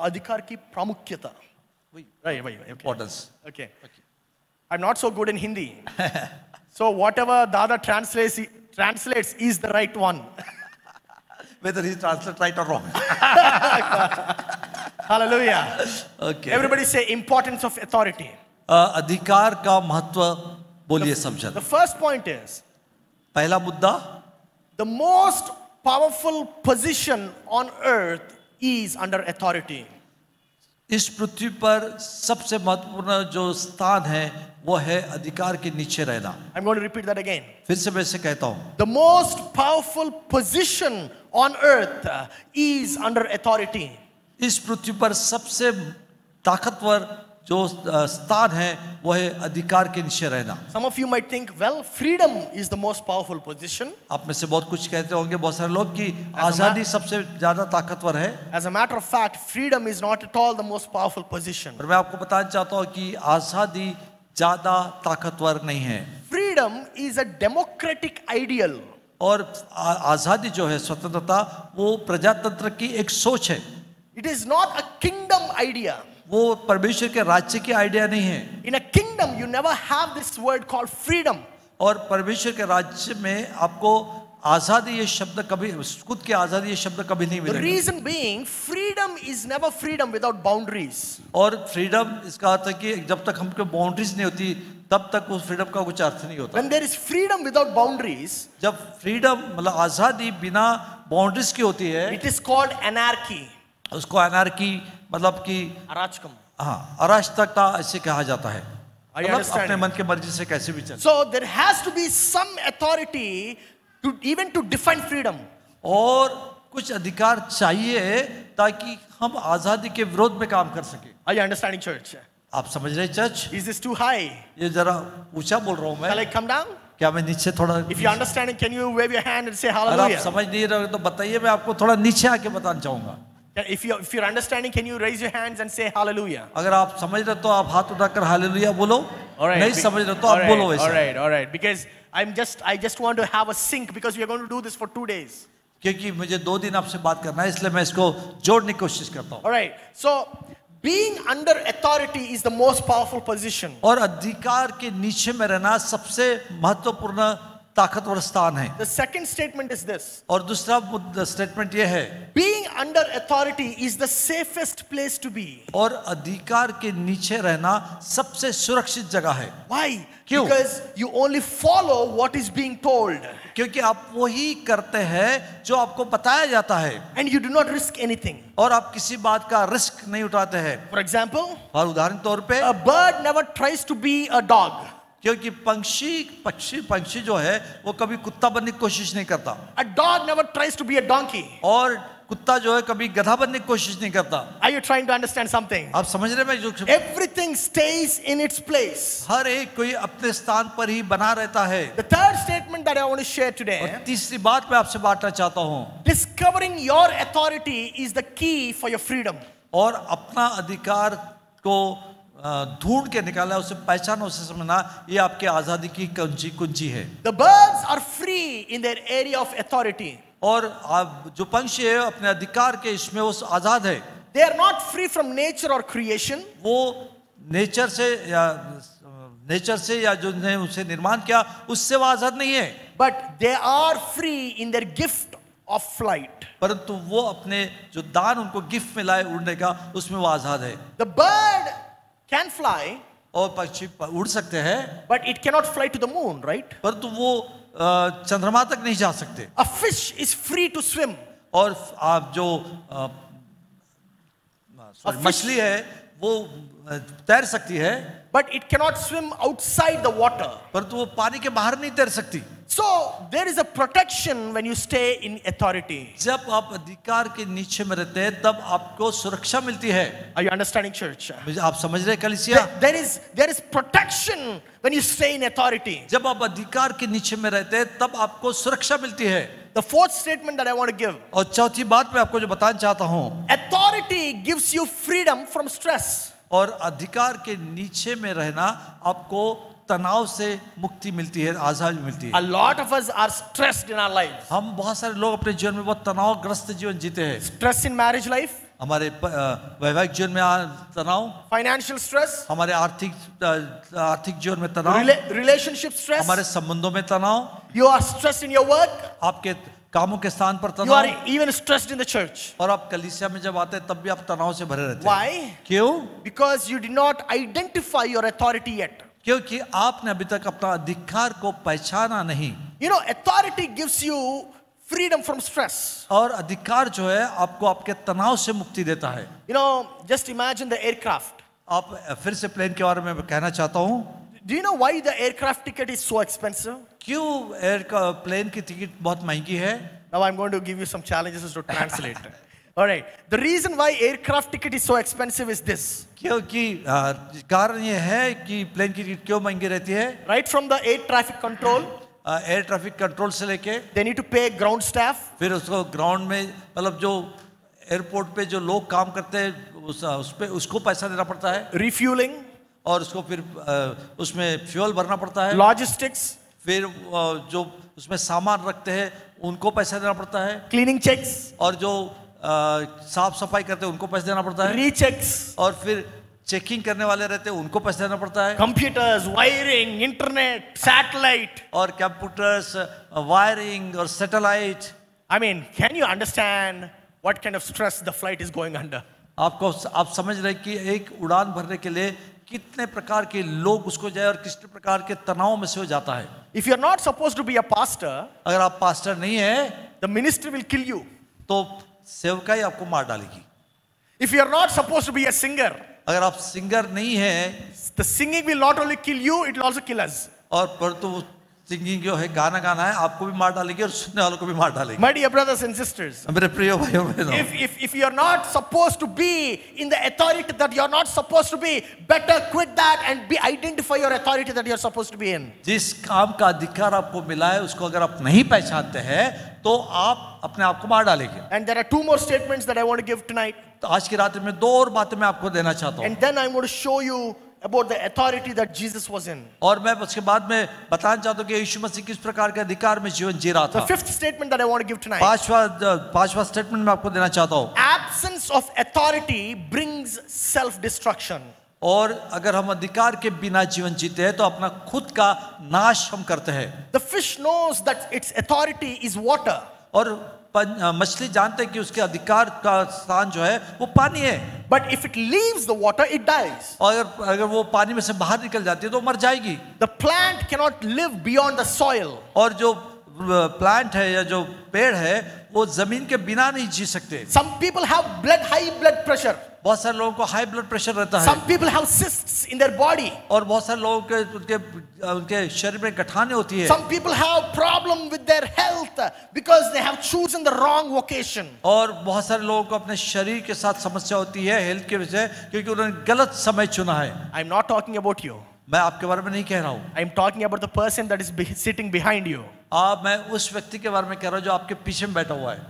अधिकार की प्रामुख्यता. Right. Okay. Importance. Okay. I'm not so good in Hindi. So whatever Dada translates is the right one. Whether he translates right or wrong. Hallelujah. Okay. Everybody say importance of authority. अधिकार का महत्व बोलिए सब जन। The first point is, पहला मुद्दा, the most powerful position on earth is under authority. इस पृथ्वी पर सबसे महत्वपूर्ण जो स्थान है वो है अधिकार के नीचे रहना। I'm going to repeat that again. फिर से मैं इसे कहता हूँ, The most powerful position on earth is under authority. इस पृथ्वी पर सबसे ताकतवर जो स्थान है वो है अधिकार के नीचे रहना। Some of you might think, well, freedom is the most powerful position. आप में से बहुत कुछ कहते होंगे, बहुत सारे लोग, कि आजादी सबसे ज्यादा ताकतवर है। As a matter of fact, freedom is not at all the most powerful position. और मैं आपको बताना चाहता हूँ कि आजादी ज्यादा ताकतवर नहीं है। Freedom is a democratic ideal. और आजादी जो है, स्वतंत्रता, वो प्रजातंत्र की एक सोच है। It is not a kingdom idea. वो परमेश्वर के राज्य की आइडिया नहीं है। In a kingdom, you never have this word called freedom. और परमेश्वर के राज्य में आपको आजादी ये शब्द कभी, खुद की आजादी ये शब्द कभी नहीं The मिलेगा। reason being, freedom is never freedom without boundaries. और फ्रीडम इसका अर्थ है कि जब तक हमको बाउंड्रीज नहीं होती तब तक उस फ्रीडम का कुछ अर्थ नहीं होता। When there is freedom without boundaries, जब फ्रीडम मतलब आजादी बिना बाउंड्रीज की होती है, it is called anarchy. उसको अनार्की मतलब कि Arachkam. हाँ, अराजकता ऐसे कहा जाता है। Are you मतलब understanding? अपने मन के मर्जी से कैसे भी चल। So there has to be some authority to even to define freedom. और कुछ अधिकार चाहिए ताकि हम आजादी के विरोध में काम कर सके। Are you understanding, church? आप समझ रहे church? Is this too high? ये जरा ऊंचा बोल रहा हूँ Shall I मैं, come down? क्या मैं नीचे थोड़ा? If you understand it, can you wave your hand and say अगर आप hallelujah? समझ नहीं रहे तो बताइए, मैं आपको थोड़ा नीचे आके बताना चाहूंगा। If you're understanding, can you raise your hands and say hallelujah? अगर आप समझ रहे तो आप हाथ उठाकर हालेलुया बोलो, नहीं समझ रहे तो आप बोलो वैसे। all right. Because I just want to have a sync because we are going to do this for 2 days. क्योंकि मुझे 2 दिन आपसे बात करना है, इसलिए मैं इसको जोड़ने की कोशिश करता हूँ। All right. So being under authority is the most powerful position. और अधिकार के नीचे में रहना सबसे महत्वपूर्ण ताकतवर स्थान है। The second statement is this. और दूसरा स्टेटमेंट ये है, Being under authority is the safest place to be. और अधिकार के नीचे रहना सबसे सुरक्षित जगह है। Why? क्यों? Because you only follow what is being told. क्योंकि आप वही करते हैं जो आपको बताया जाता है, And you do not risk anything. और आप किसी बात का रिस्क नहीं उठाते हैं। For example, और उदाहरण तौर पे, a bird never tries to be a dog. क्योंकि पंक्षी जो है वो कभी कुत्ता बनने की कोशिश नहीं करता, A dog never tries to be a donkey. और कुत्ता जो है कभी गधा बनने की कोशिश नहीं करता। Are you trying to understand something? आप समझ रहे हैं जो Everything stays in its place. हर एक कोई अपने स्थान पर ही बना रहता है। The third statement that I want to share today, और तीसरी बात मैं आपसे बांटना चाहता हूँ, discovering your authority is the key for your freedom. और अपना अधिकार को ढूंढ के निकालना, उसे पहचानना, उसे समझना, ये आपके आजादी की कुंजी है। The birds are free in their area of authority. और आप जो पंछी है अपने अधिकार के इसमें वो आजाद है। They are not free from nature or creation. वो नेचर से या जो ने उसे निर्माण किया उससे वो आजाद नहीं है, But they are free in their gift of flight. परंतु वो अपने जो दान उनको गिफ्ट मिला है उड़ने का, उसमें वो आजाद है। The bird can fly, और पक्षी उड़ सकते हैं, but it cannot fly to the moon, right? परंतु वो चंद्रमा तक नहीं जा सकते। A fish is free to swim. और आप जो मछली है वो तैर सकती है, But it cannot swim outside the water. परंतु वो पानी के बाहर नहीं तैर सकती। So there is a protection when you stay in authority. जब आप अधिकार के नीचे में रहते हैं तब आपको सुरक्षा मिलती है। Are you understanding, church? आप समझ रहे हैं कलीसिया? There is protection when you stay in authority. जब आप अधिकार के नीचे में रहते हैं तब आपको सुरक्षा मिलती है। The fourth statement that I want to give. और चौथी बात मैं आपको जो बताना चाहता हूँ, Authority gives you freedom from stress. और अधिकार के नीचे में रहना आपको तनाव से मुक्ति मिलती है, आजादी मिलती A है। lot of us are stressed in our lives. हम बहुत सारे लोग अपने जीवन में बहुत तनावग्रस्त जीवन जीते हैं। Stress in marriage life, हमारे वैवाहिक जीवन में तनाव, financial stress, हमारे आर्थिक जीवन में तनाव, relationship stress. हमारे संबंधों में तनाव, You are stressed in your work. आपके कामों के स्थान पर You are तनाव, even stressed in the church. और आप कलीसिया में जब आते हैं तब भी आप तनाव से भरे रहते हैं। Why? क्यों? Because you did not identify your authority yet. क्योंकि आपने अभी तक अपना अधिकार को पहचाना नहीं। You know, authority gives you freedom from stress. और अधिकार जो है आपको आपके तनाव से मुक्ति देता है। You know, just imagine the aircraft. आप फिर से प्लेन के बारे में कहना चाहता हूँ, Do you know why the aircraft ticket is so expensive? क्यों प्लेन की टिकट बहुत महंगी है? Now I'm going to give you some challenges to translate. All right. The reason why aircraft ticket is so expensive is this. क्योंकि कारण ये है कि प्लेन की टिकट क्यों महंगी रहती है? Right from the air traffic control, air traffic control से लेके they need to pay ground staff, फिर उसको ग्राउंड में, मतलब जो एयरपोर्ट पे जो लोग काम करते हैं उस पे उसको पैसा देना पड़ता है, refueling, और उसको फिर उसमें फ्यूल भरना पड़ता है, logistics, फिर जो उसमें सामान रखते हैं उनको पैसा देना पड़ता है, cleaning checks, और जो साफ सफाई करते हैं उनको पैसा देना पड़ता है, rechecks, और फिर चेकिंग करने वाले रहते हैं उनको पैसा देना पड़ता है, computers, wiring, internet, satellite. और कंप्यूटर्स, वायरिंग और satellite. I mean, can you understand what kind of stress the flight is going under? आप समझ रहे कि एक उड़ान भरने के लिए कितने प्रकार के लोग उसको जाए और किस प्रकार के तनाव में से हो जाता है। If you're not supposed to be a pastor, अगर आप पास्टर नहीं है the ministry will kill you. तो सेवकाई आपको मार डालेगी। If you're not supposed to be a singer, अगर आप सिंगर नहीं है, the singing will not only kill you, it will also kill us. और परंतु सिंगिंग जो है गाना गाना है आपको भी मार डालेगी और सुनने वालों को भी मार डालेगी। My dear brothers and sisters, मेरे प्रिय भाइयों बहनों, if you're not supposed to be in the authority that you're not supposed to be, better quit that and identify your authority that you're supposed to be in. जिस काम का अधिकार आपको मिला है उसको अगर आप नहीं पहचानते हैं तो आप अपने आप को मार डालेंगे। And there are two more statements that I want to give tonight. तो आज की रात में दो और बातें मैं आपको देना चाहता हूँ, And then I'm going to show you about the authority that Jesus was in. और मैं उसके बाद में बताना चाहता हूँ कि यीशु मसीह किस प्रकार के अधिकार में जीवन जी रहा The था। fifth statement that I want to give tonight. पांचवा स्टेटमेंट मैं आपको देना चाहता हूँ। Absence of authority brings self-destruction. और अगर हम अधिकार के बिना जीवन जीते हैं तो अपना खुद का नाश हम करते हैं। The fish knows that its authority is water. और मछली जानते हैं कि उसके अधिकार का स्थान जो है वो पानी है। But if it leaves the water, it dies. और अगर वो पानी में से बाहर निकल जाती है तो मर जाएगी। The plant cannot live beyond the soil. और जो प्लांट है या जो पेड़ है वो जमीन के बिना नहीं जी सकते। Some people have high blood pressure. बहुत सारे लोगों को हाई ब्लड प्रेशर रहता है। Some people have cysts in their body. और बहुत सारे लोगों के उनके शरीर में गठाने होती है। Some people have problem with their health because they have chosen the wrong vocation. और बहुत सारे लोगों को अपने शरीर के साथ समस्या होती है हेल्थ के वजह से, क्योंकि उन्होंने गलत समय चुना है। I'm not talking about you. मैं आपके बारे में नहीं कह रहा हूँ। I'm talking about the person that is sitting behind you. मैं उस व्यक्ति के बारे में कह रहा हूँ जो आपके पीछे में बैठा हुआ है।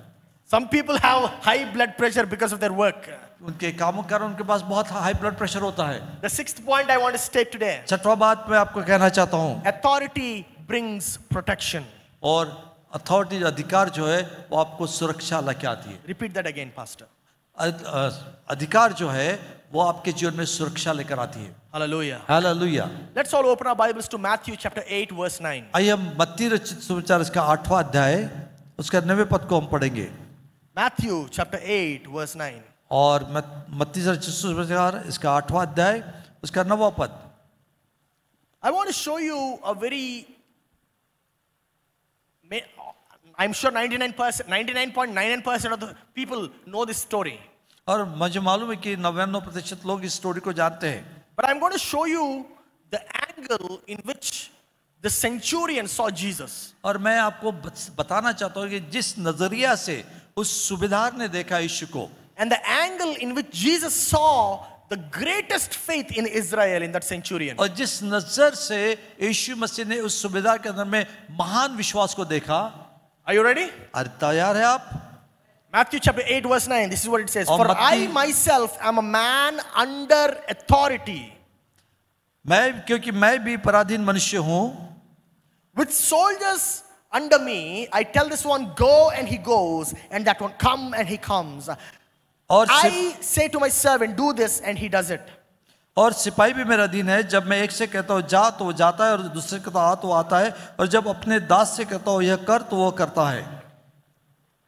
Some people have high blood pressure because of their work. उनके कामों के कारण उनके पास बहुत हाई ब्लड प्रेशर होता है। The sixth point I want to state today. छठवां बात मैं आपको कहना चाहता हूँ। Authority brings protection. और अथॉरिटी अधिकार जो है वो आपको सुरक्षा लेके आती है। Repeat that again, Pastor. अधिकार जो है वो आपके जीवन में सुरक्षा लेकर आती है। Hallelujah. Hallelujah. Let's all open our Bibles to Matthew chapter 8 verse 9. आइए हम मत्ती रचित सुसमाचार इसका 8वां अध्याय उसका 9वें पद को हम पढ़ेंगे। Matthew chapter 8 verse 9. और मत्ती रचित सुसमाचार इसका 8वां अध्याय उसका 9वां पद। I want to show you a very, I'm sure 99.99% of the people know this story. और मुझे मालूम है कि 99% लोग इस स्टोरी को जानते हैं। But I'm going to show you the angle in which the centurion saw Jesus. और मैं आपको बताना चाहता हूँ कि जिस नजरिया से उस सूबेदार ने देखा यीशु को, And the angle in which Jesus saw the greatest faith in Israel in that centurion. और जिस नजर से यीशु मसीह ने उस सूबेदार के अंदर में महान विश्वास को देखा। Are you ready? अरे तैयार है आप? Matthew chapter 8 verse 9. This is what it says. और For I मत्ती- myself am a man under authority, क्योंकि मैं भी पराधीन मनुष्य हूँ। with soldiers under me. I tell this one, go, and he goes, and that one, come, and he comes. और I say to my servant, do this, and he does it. और सिपाही भी मेरा अधीन है। जब मैं एक से कहता हूँ जा तो वो जाता है, और दूसरे कहता आ तो वो आता है, और जब अपने दास से कहता हूँ यह कर तो वो करता है।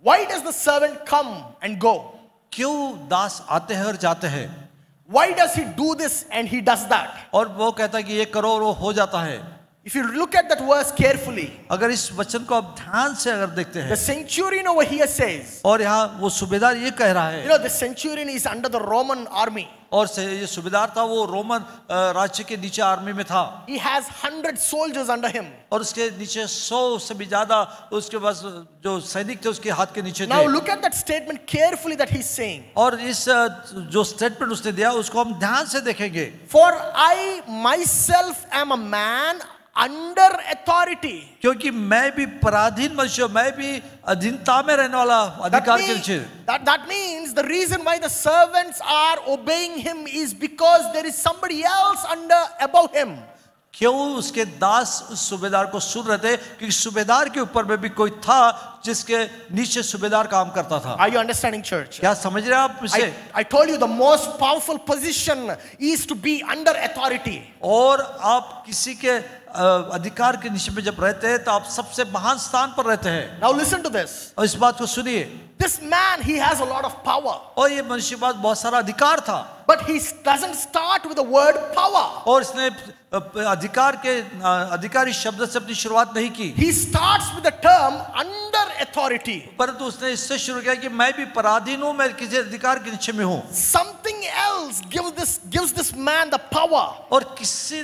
Why does the servant come and go? क्यों दास आते हैं और जाते हैं? Why does he do this and he does that? और वो कहता है कि ये करो और वो हो जाता है। If you look at that verse carefully, अगर इस वचन को आप ध्यान से अगर देखते the हैं, centurion over here says, और यहाँ वो सूबेदार ये कह रहा you है, know, the centurion is under the Roman army. और ये सूबेदार था वो रोमन राज्य के नीचे आर्मी में था, He has 100 soldiers under him. और उसके नीचे 100 से भी ज्यादा उसके पास जो सैनिक थे उसके हाथ के नीचे Now थे। look at that statement carefully that he's saying. और इस जो स्टेटमेंट उसने दिया उसको हम ध्यान से देखेंगे। For I myself am a man under authority. क्योंकि मैं भी पराधीन मनुष्य, मैं भी अधीनता में रहने वाला अधिकार के नीचे। That means the reason why the servants are obeying him is because there is somebody else above him. क्यों उसके दास उस सूबेदार को सुन रहे थे? क्योंकि सूबेदार के ऊपर में भी कोई था जिसके नीचे सूबेदार काम करता था। Are you understanding, church? क्या समझ रहे हैं आप इसे? I told you the most powerful position is to be under authority. और आप किसी के अधिकार के नीचे में जब रहते हैं तो आप सबसे महान स्थान पर रहते हैं। Now listen to this. और इस बात को सुनिए। This man, he has a lot of power. और ये मनुष्य के पास बहुत सारा अधिकार था, But he doesn't start with the word power. और इसने अधिकारी शब्द से अपनी शुरुआत नहीं की, He starts with the term under authority. परंतु उसने इससे शुरू किया कि मैं भी पराधीन हूं, मैं किसी अधिकार के नीचे में हूं। Something else gives this man the power. और किसी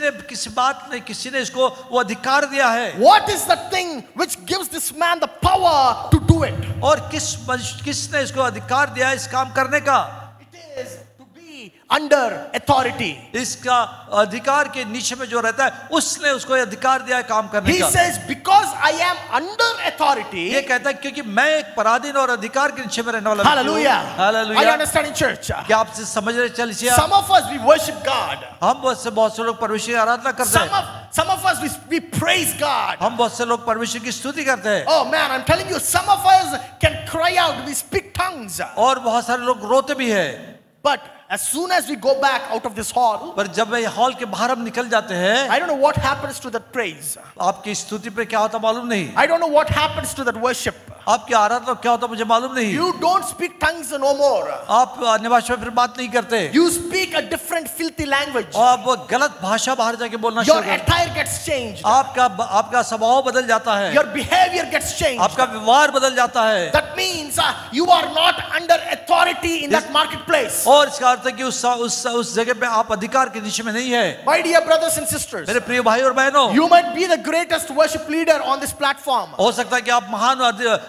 ने इसको वो अधिकार दिया है। What is the thing which gives this man the power to do it? और किसने इसको अधिकार दिया है इस काम करने का? It is to be under authority. इसका अधिकार के नीचे में जो रहता है उसने उसको अधिकार दिया है काम करने He का। says, because I am under authority. ये कहता है क्योंकि मैं एक पराधीन और अधिकार के नीचे में रहने वाला व्यक्ति हूं। Hallelujah. Hallelujah. Are you understanding, church? क्या आप समझ रहे? चलिए Some of us, we worship God. हम बहुत से लोग परमेश्वर की आराधना करते हैं। Some of us, we praise God. हम बहुत से लोग परमेश्वर की स्तुति करते हैं। Oh man, I'm telling you, some of us can cry out, we speak tongues. और बहुत सारे लोग रोते भी हैं। But as soon as we go back out of this hall, पर जब ये हॉल के बाहर हम निकल जाते हैं, I don't know what happens to that praise. आपकी स्तुति पे क्या होता मालूम नहीं। I don't know what happens to that worship. आपकी आराधना क्या होता मुझे मालूम नहीं। You don't speak tongues no more. आप अन्य भाषा में फिर बात नहीं करते, You speak a different filthy language. और आप वो गलत भाषा बाहर जाके बोलना Your शुरू करते attire gets changed. आपका स्वभाव बदल जाता है, Your behavior gets changed. आपका व्यवहार बदल जाता है। That means you are not under authority in that marketplace. और इसका अर्थ है कि उस जगह पे आप अधिकार के नीचे में नहीं है। My dear brothers and sisters, मेरे प्रिय भाई और बहनों, you might be the greatest worship leader on this platform. हो सकता है कि आप महान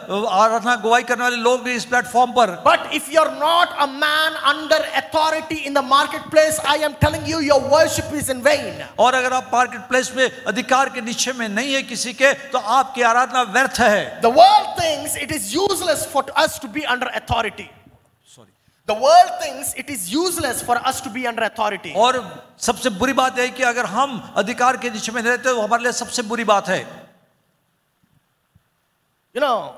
आराधना गवाही करने वाले लोग भी इस प्लेटफॉर्म पर, But if you're not a man under authority in the marketplace, I am telling you, your worship is in vain. और अगर आप मार्केट प्लेस में अधिकार के नीचे में नहीं है किसी के, तो आपकी आराधना व्यर्थ है। The world thinks it is useless for us to be under authority. The world thinks it is useless for us to be under authority. और सबसे बुरी बात है कि अगर हम अधिकार के नीचे में नहीं रहते, तो हमारे लिए सबसे बुरी बात है। You know,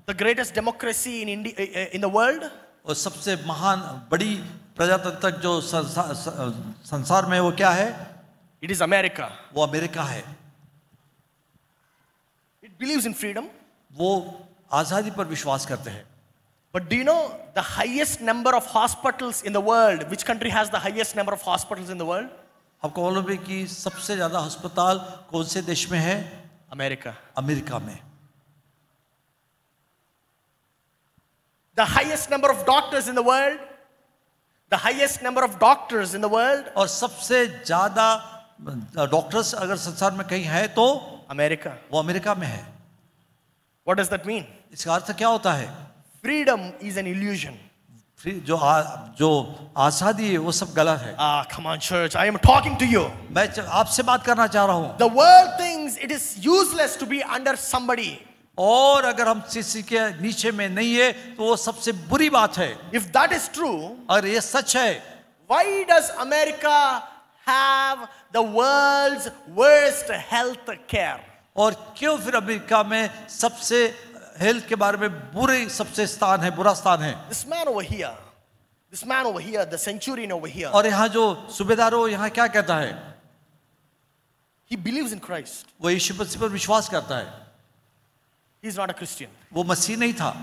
the greatest democracy in India, in the world, और सबसे महान बड़ी प्रजातंत्र जो संसार में, वो क्या है? it is America. वो अमेरिका है। It believes in freedom. वो आजादी पर विश्वास करते हैं। But do you know the highest number of hospitals in the world? Which country has the highest number of hospitals in the world? आपको मालूम है कि सबसे ज्यादा अस्पताल कौन से देश में है? America. अमेरिका में। The highest number of doctors in the world? The highest number of doctors in the world? और सबसे ज्यादा डॉक्टर्स अगर संसार में कहीं है तो America. वो अमेरिका में है। What does that mean? इसका अर्थ क्या होता है? Freedom is an illusion. जो आजादी है वो सब गलत है। Come on, church. I am talking to you. मैं आपसे बात करना चाह रहा हूँ। The world thinks it is useless to be under somebody. और अगर हम किसी के नीचे में नहीं है तो वो सबसे बुरी बात है। If that is true, अगर ये सच है, why does America have the world's worst health care? और क्यों फिर अमेरिका में सबसे हेल्थ के बारे में सबसे स्थान है, बुरा स्थान है? This man over here, the centurion over here, और यहाँ जो सूबेदार हो, यहाँ क्या कहता है? he believes in Christ. वो यीशु मसीह पर विश्वास करता है। He's not a Christian. वो मसीह नहीं था,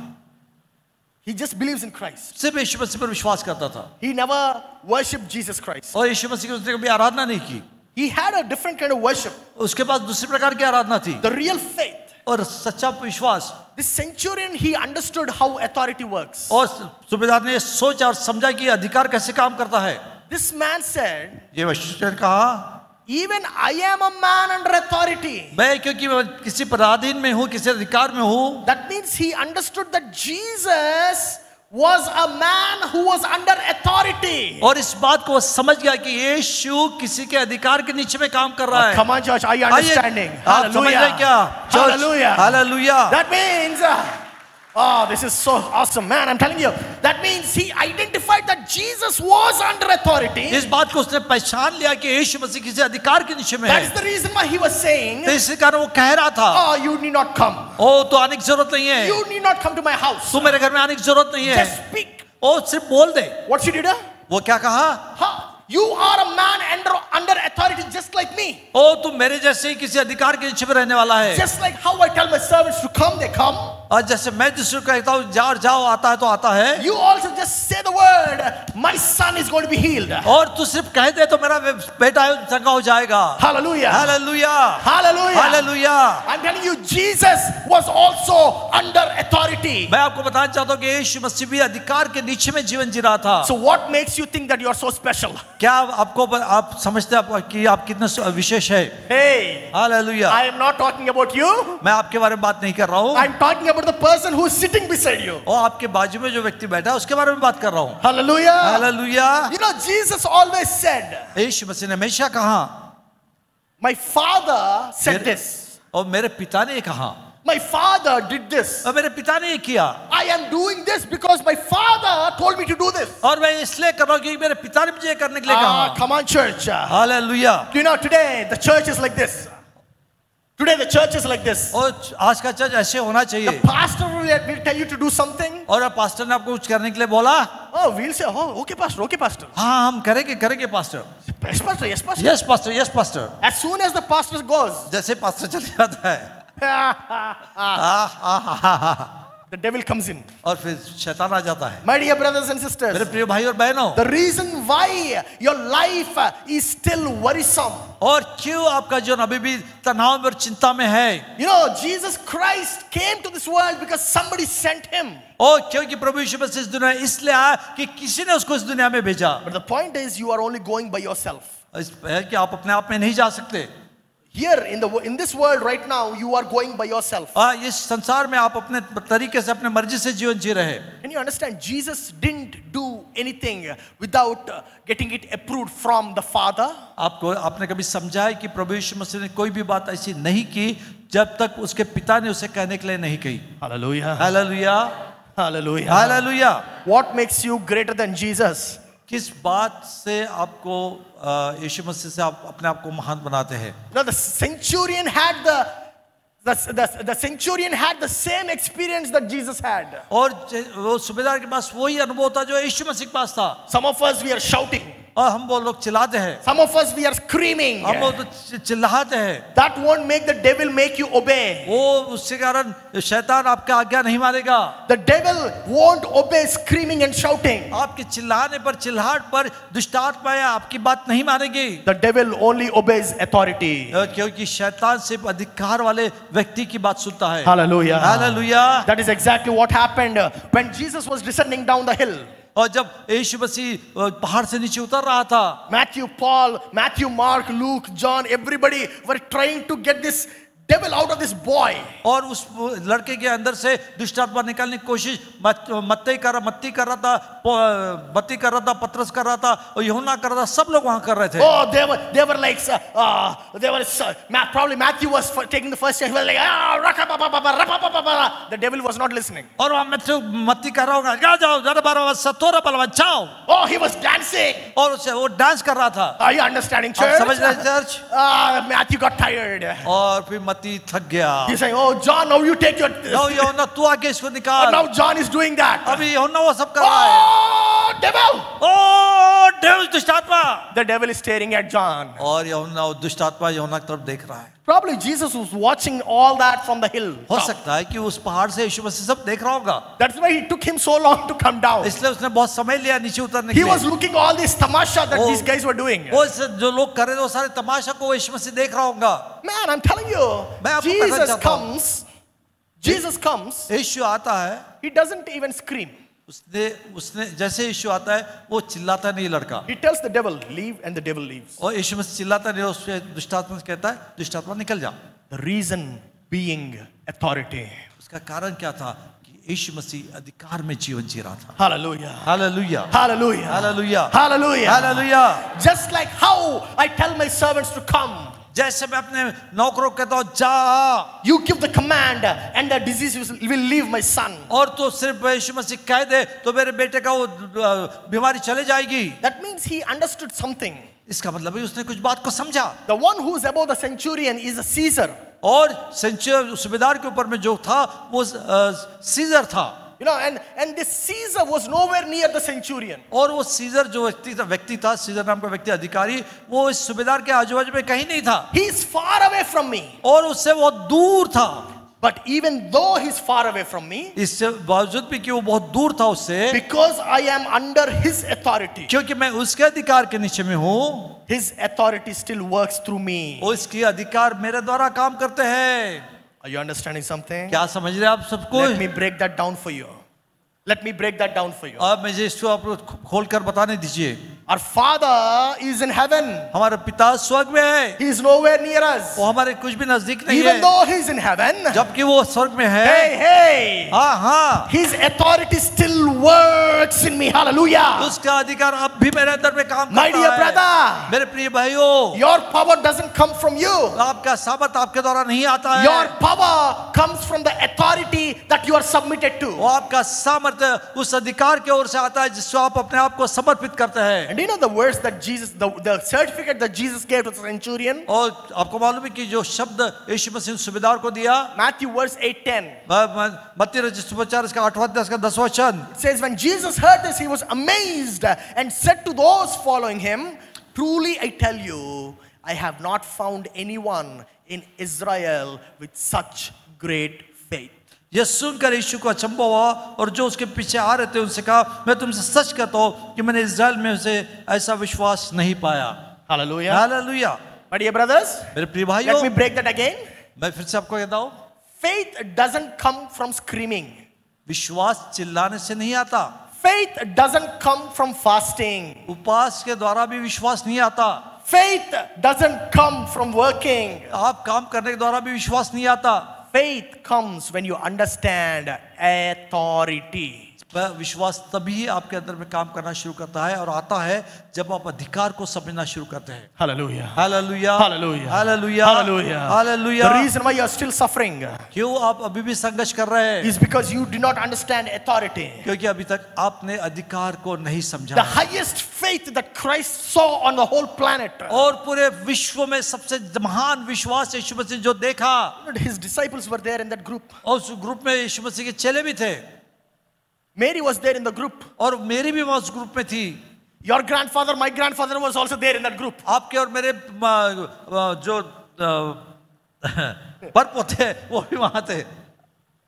He just believes in Christ. सिर्फ यीशु मसीह पर विश्वास करता था। He never worshipped Jesus Christ. और यीशु मसीह की उसने कभी आराधना नहीं की। He had a different kind of worship, उसके पास दूसरी प्रकार की आराधना थी, the real faith. और सच्चा विश्वास। This centurion, he understood how authority works. और सूबेदार ने सोचा और समझा कि अधिकार कैसे काम करता है। This man said, ये मनुष्य ने कहा, even I am a man under authority. मैं क्योंकि मैं किसी पराधीन में हूँ, किसी अधिकार में हूँ। That means he understood that Jesus was a man who was under authority. और इस बात को वो समझ गया कि यीशु किसी के अधिकार के नीचे में काम कर रहा है। Come on, church, are you understanding? आप समझ रहे हैं क्या? Hallelujah. Hallelujah. That means, oh, this is so awesome, man. I'm telling you. That means he identified that Jesus was under authority. इस बात को उसने पहचान लिया कि यीशु मसीह किसी अधिकार के नीचे में That is है। the reason why he was saying, तो इसी कारण वो कह रहा था, oh, you need not come. ओ तो आने की जरूरत नहीं है, You need not come to my house. तू मेरे घर में आने की जरूरत नहीं है। Just speak. ओ सिर्फ बोल दे। What she did? वो क्या कहा? You are a man under authority just like me. ओ तू मेरे जैसे ही किसी अधिकार के नीचे में रहने वाला है। Just like how I tell my servants to come, they come. और जैसे मैं दूसरे को कहता हूँ जाओ जाओ, आता है तो आता है। You also just say the word, my son is going to be healed. और तू सिर्फ कह दे तो मेरा बेटा चंगा हो जाएगा। Hallelujah. Hallelujah. Hallelujah. Hallelujah. I'm telling you, Jesus was also under authority. मैं आपको बताना चाहता हूँ कि यीशु मसीह भी अधिकार के नीचे में जीवन जी रहा था। So what makes you think that you are so special? क्या आप समझते हैं कि आप कितना विशेष है? Hey, Hallelujah. I am not talking about you. मैं आपके बारे में बात नहीं कर रहा हूँ। I'm talking about the person who is sitting beside you. और आपके बाजू में जो व्यक्ति बैठा है उसके बारे में बात कर रहा हूँ। Hallelujah. Hallelujah. You know, Jesus always said, यीशु मसीह ने हमेशा कहा, my father said this. और मेरे पिता ने कहा, My father did this. और मेरे पिता ने ये किया। I am doing this because my father told me to do this. और मैं इसलिए कर रहा हूँ क्योंकि मेरे पिता ने मुझे ये करने के लिए कहा। Come on, church. Hallelujah. You know, today the church is like this. Today the church is like this. और आज का चर्च ऐसे होना चाहिए। Pastor will tell you to do something. और पास्टर ने आपको कुछ करने के लिए बोला, Oh, we'll say, oh, okay, pastor, okay, pastor. हाँ हम करेंगे pastor. Yes, pastor, yes, pastor. Yes pastor, yes pastor. As soon as the pastor goes, जैसे पास्टर चले जाता है, the devil comes in. और फिर शैतान आ जाता है। My dear brothers and मेरे sisters, प्रिय भाई और बहनों, the reason why your life is still worrisome. और क्यों आपका जीवन अभी भी तनाव और चिंता में है? You know, Jesus Christ came to this world because somebody sent him. और क्योंकि प्रभु यीशु मसीह इस दुनिया इसलिए आया कि किसी ने उसको इस दुनिया में भेजा। But the point is, you are only going by yourself. इस है कि आप अपने आप में नहीं जा सकते। Here in this world right now, you are going by yourself. इस संसार में आप अपने तरीके से अपने मर्जी से जीवन जी रहे। Can you understand? Jesus didn't do anything without getting it approved from the Father. आपने कभी समझा है कि प्रभु यीशु मसीह ने कोई भी बात ऐसी नहीं की जब तक उसके पिता ने उसे कहने के लिए नहीं कही। Hallelujah. Hallelujah, Hallelujah. Hallelujah. What makes you greater than Jesus? किस बात से आपको यीशु मसीह से आप अपने आप को महान बनाते हैं? Now the centurion had the centurion had the same experience that Jesus had. और वो सूबेदार के पास वही अनुभव था जो यीशु मसीह के पास था। Some of us, we are shouting. और हम वो लोग चिल्लाते हैं, Some of us, we are screaming. हम वो तो चिल्लाते हैं। That won't make the devil make you obey. वो उसके कारण शैतान आपका आज्ञा नहीं मानेगा। The devil won't obey screaming and shouting. आपके चिल्लाने पर, चिल्लाहट पर दुष्टात्मा आपकी बात नहीं मानेगी। The devil only obeys authority. क्योंकि शैतान सिर्फ अधिकार वाले व्यक्ति की बात सुनता है। Hallelujah. Hallelujah. That is exactly what happened when Jesus was descending down the hill. और जब यीशु मसीह पहाड़ से नीचे उतर रहा था, Matthew, Paul, Matthew, Mark, Luke, John, everybody were trying to get this devil out of this boy. और उस लड़के के अंदर से दुष्ट आत्मा निकालने की कोशिश मत्ती कर रहा था, पतरस कर रहा था और यूहन्ना कर रहा था, सब लोग वहां कर रहे थे। Oh, they were like, probably Matthew was taking the first step. He was like, the devil was not listening. और वहां मत्ती कर रहा होगा, जाओ जरा बारह सतोरा पलवन जाओ। Oh, he was dancing. और उसे वो डांस कर रहा था। Are you understanding, आप church? समझ रहे हैं चर्च? Matthew got tired. और फिर मत्ती थक गया। He's saying, oh, John, now you take your... यूहन्ना तू आके इसको निकाल। Now John is doing that. अभी यूहन्ना वो सब कर रहा है। Oh, devil! ओ devil, दुष्ट आत्मा। The devil is staring at John. और यूहन्ना दुष्ट आत्मा यूहन्ना की तरफ देख रहा है। Probably Jesus was watching all that from the hill. हो सकता है कि उस पहाड़ से यीशु मसीह सब देख रहा होगा। That's why it took him so long to come down. इसलिए उसने बहुत समय लिया नीचे उतरने के He लिए। was looking all this tamasha that these guys were doing. वो जो लोग कर रहे थे वो सारे तमाशा को यीशु मसीह देख रहा होगा। Man, I'm telling you, मैं आपको कहना Jesus चाहता हूँ। comes, Jesus comes, यीशु आता है, he doesn't even scream. उसने जैसे यीशु आता है वो चिल्लाता नहीं लड़का। He tells the devil, leave, and the devil leaves. और यीशु मसीह चिल्लाता नहीं, उससे दुष्ट आत्मा से कहता है दुष्ट आत्मा निकल जा। The reason being authority. उसका कारण क्या था कि यीशु मसीह अधिकार में जीवन जी रहा था। Hallelujah. Hallelujah, Hallelujah. Hallelujah, Hallelujah. Hallelujah. Just like how I tell my servants to come. जैसे मैं अपने नौकरों को कहता हूँ जा, You give the command and the disease will leave my son. और तो सिर्फ यीशु मसीह कह दे तो मेरे बेटे का वो बीमारी चले जाएगी। That means he understood something. इसका मतलब है उसने कुछ बात को समझा। The one who is above the centurion is a Caesar. और सूबेदार के ऊपर में जो था वो सीजर था। You know, and this Caesar was nowhere near the centurion. और वो सीजर जो व्यक्ति था, सीजर नाम का व्यक्ति अधिकारी, वो इस सूबेदार के आजू बाजू में कहीं नहीं था। He is far away from me. और उससे वो दूर था। But even though he's far away from me, इससे बावजूद भी कि वो बहुत दूर था उससे, because I am under his authority, क्योंकि मैं उसके अधिकार के नीचे में हूँ, his authority still works through me. उसकी अधिकार मेरे द्वारा काम करते हैं। Are you understanding something? क्या समझ रहे हैं आप सबको? Let me break that down for you. Let me break that down for you. अब मुझे इसको आप खोल कर बताने दीजिए। Our Father is in heaven. हमारा पिता स्वर्ग में है, He is nowhere near us. वो हमारे कुछ भी नजदीक नहीं Even है। though he is in heaven, जबकि वो स्वर्ग में है। hey, हाँ हाँ, his authority still works in me. Hallelujah. उसका अधिकार अब भी मेरे अंदर में काम My करता dear है। brother, मेरे प्रिय भाइयों, your power doesn't come from you. आपका सामर्थ आपके द्वारा नहीं आता है। Your power comes from the authority that you are submitted to. वो आपका सामर्थ उस अधिकार की ओर से आता है जिसको आप अपने आप को समर्पित करते हैं। And do you know the words that Jesus, the certificate that Jesus gave to the centurion? और आपको मालूम है कि जो शब्द यीशु मसीह ने सूबेदार को दिया, Matthew verse 8:10. मत्ती रचित सुसमाचार इसका 8वां अध्याय इसका 10वां वचन। It says, when Jesus heard this, he was amazed and said to those following him, truly I tell you, I have not found anyone in Israel with such great faith. यह सुनकर यीशु को अचंभा हुआ और जो उसके पीछे आ रहे थे उनसे कहा, मैं तुमसे सच कहता हूं कि मैंने इस्राएल में से ऐसा विश्वास नहीं पाया। Hallelujah. Hallelujah. My dear brothers, मेरे प्रिय let me भाइयों, break that again. मैं फिर से आपको कहता हूं, Faith doesn't come from screaming. विश्वास चिल्लाने से नहीं आता, Faith doesn't come from fasting. उपवास के द्वारा भी विश्वास नहीं आता, Faith doesn't come from working. आप काम करने के द्वारा भी विश्वास नहीं आता। Faith comes when you understand authority. विश्वास तभी आपके अंदर में काम करना शुरू करता है और आता है जब आप अधिकार को समझना शुरू करते हैं। Hallelujah. Hallelujah, Hallelujah. Hallelujah, Hallelujah. Hallelujah. The reason why you are still suffering क्यों आप अभी भी संघर्ष कर रहे हैं? is because you do not understand authority. क्योंकि अभी तक आपने अधिकार को नहीं समझा The है। highest faith that Christ saw on the whole planet. और पूरे विश्व में सबसे महान विश्वास यीशु मसीह जो देखा, His disciples were there in that group. और उस ग्रुप में यीशु मसीह के चेले भी थे Mary was there in the group. और मेरी भी वहां उस ग्रुप में थी। Your grandfather, my grandfather was also there in that group. आपके और मेरे जो परपोते वो भी वहां थे।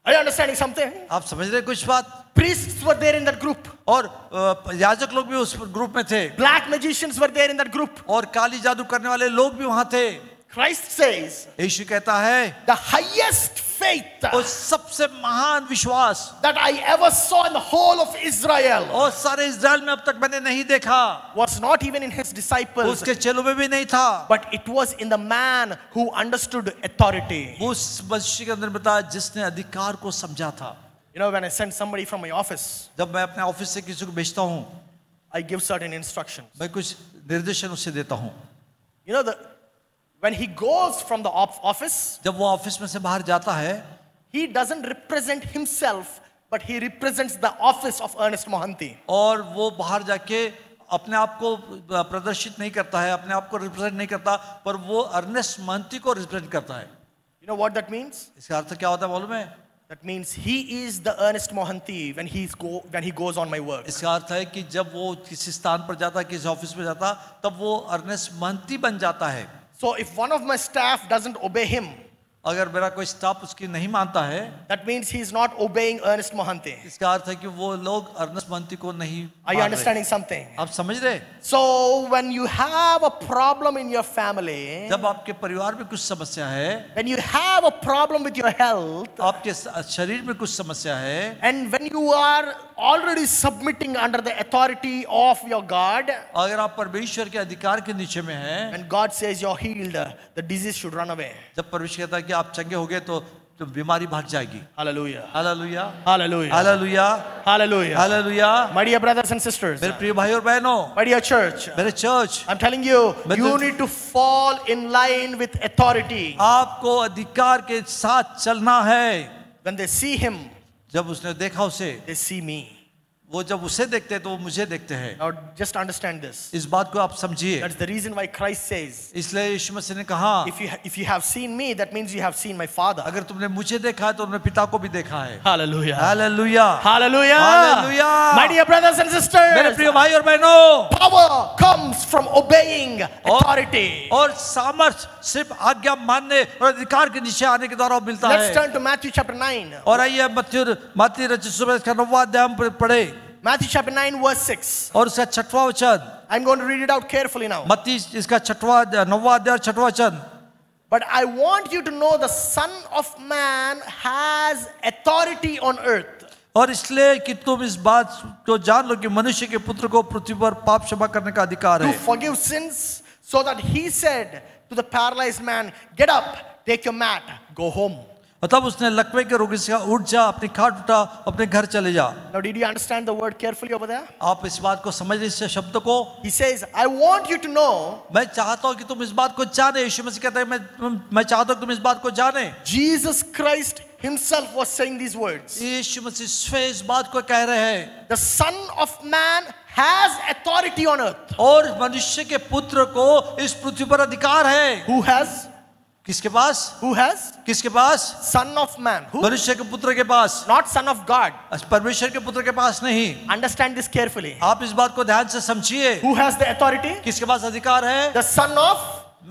Are you understanding something? आप समझ रहे कुछ बात? Priests were there in that group. और याजक लोग भी उस ग्रुप में थे Black magicians were there in that group. और काली जादू करने वाले लोग भी वहां थे। Christ says यीशु कहता है, the highest faith और सबसे महान विश्वास that I ever saw in the whole of Israel और सारे इस्राएल में अब तक मैंने नहीं देखा, was not even in his disciples, उसके चेलों में भी नहीं था, but it was in the man who understood authority. उस मनुष्य के अंदर बताया जिसने अधिकार को समझा था। You know, when I send somebody from my office, जब मैं अपने ऑफिस से किसी को भेजता हूँ, I give certain instructions. मैं कुछ निर्देशन उसे देता हूँ। You know, when he goes from the office, जब वो ऑफिस में से बाहर जाता है, he doesn't represent himself, but he represents the office of Ernest Mohanty. और वो बाहर जाके अपने आप को प्रदर्शित नहीं करता है, अपने आप को रिप्रेजेंट नहीं करता, पर वो अर्नेस्ट महंती को रिप्रेजेंट करता है। You know what that means? इसका अर्थ क्या होता है मालूम है? That means he is the Ernest Mohanty when he goes on my work. इसका अर्थ है कि जब वो किसी स्थान पर जाता, किसी ऑफिस में जाता, तब वो अर्नेस्ट महंती बन जाता है। So if one of my staff doesn't obey him, अगर मेरा कोई स्टाफ उसकी नहीं मानता है, that means he is not obeying Ernest Mohanty. इसका अर्थ है कि वो लोग अर्नेस्ट महंती को नहीं Are you मान understanding रहे। something? आप समझ रहे? So when you have a problem in your family, जब आपके परिवार में कुछ समस्या है, when you have a problem with your health, आपके शरीर में कुछ समस्या है, and when you are already submitting under the authority of your God, अगर आप परमेश्वर के अधिकार के नीचे में हैं, when God says you're healed, the disease should run away. जब परमेश्वर कहता है कि आप चंगे हो गए तो बीमारी भाग जाएगी। Hallelujah. Hallelujah, Hallelujah. Hallelujah, Hallelujah. Hallelujah. My dear brothers and sisters, मेरे प्रिय भाई और बहनों, my dear church, मेरे चर्च, I'm telling you, मैं you तो- need to fall in line with authority. आपको अधिकार के साथ चलना है। When they see him, जब उसने देखा उसे, they see me. वो जब उसे देखते हैं तो वो मुझे देखते हैं। Now just understand this. इस बात को आप समझिए। That's the reason why Christ says, इसलिए यीशु मसीह ने कहा, if you have seen me, that means you have seen my Father. अगर तुमने मुझे देखा है तो तुमने पिता को भी देखा है। Hallelujah. Hallelujah, Hallelujah. Hallelujah. My dear brothers and मेरे sisters, प्रिय भाई और बहनों, power comes from obeying authority. और सामर्थ सिर्फ आज्ञा मानने और अधिकार के नीचे आने के द्वारा मिलता Let's है। turn to Matthew chapter 9. और आइए मत्ती रचित सुसमाचार का 9वां अध्याय हम पढ़े Matthew chapter 9 verse 6. और उसका 6वां वचन। I'm going to read it out carefully now. मत्ती इसका 9वां अध्याय 6वां वचन। But I want you to know the Son of Man has authority on earth और इसलिए कि तुम इस बात को जान लो कि मनुष्य के पुत्र को पृथ्वी पर पाप क्षमा करने का अधिकार to है। forgive sins, so that he said to the paralyzed man, get up, take your mat, go home. और तब उसने लकवे के रोगी से कहा, उठ जा, अपनी खाट उठा, अपने घर चले जा। Now did you understand the word carefully over there? आप इस बात को समझ इस शब्द को। He says, I want you to know मैं चाहता हूं कि तुम इस बात को जाने। यीशु मसीह कहता है मैं चाहता हूं कि तुम इस बात को जाने। Jesus Christ himself was saying these words. यीशु मसीह स्वयं इस बात को कह रहे हैं। The Son of Man has authority on earth. और मनुष्य के पुत्र को इस पृथ्वी पर अधिकार है। Who has? किसके पास? Who has? किसके पास? Son of Man. Who? मनुष्य के पुत्र के पास, Not Son of God. परमेश्वर के पुत्र के पास नहीं। Understand this carefully. आप इस बात को ध्यान से समझिए। Who has the authority? किसके पास अधिकार है? The Son of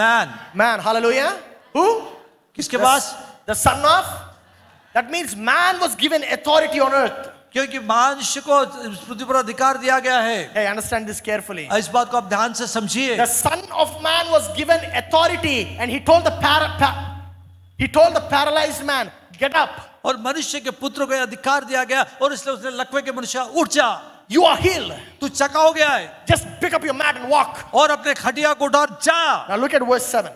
man. Man. Hallelujah. Who? किसके पास? The Son of? That means man was given authority on earth. क्योंकि मनुष्य को इस पृथ्वी पर अधिकार दिया गया है। Hey, understand this carefully. इस बात को आप ध्यान से समझिए। The Son of Man was given authority, and he told the paralyzed man, "Get up. और मनुष्य के पुत्र को अधिकार दिया गया और इसलिए उसने लकवे के मनुष्य उठ जा, You are healed. तू चका हो गया है, Just pick up your mat and walk." और अपने खटिया को उठा जा। Now look at verse 7.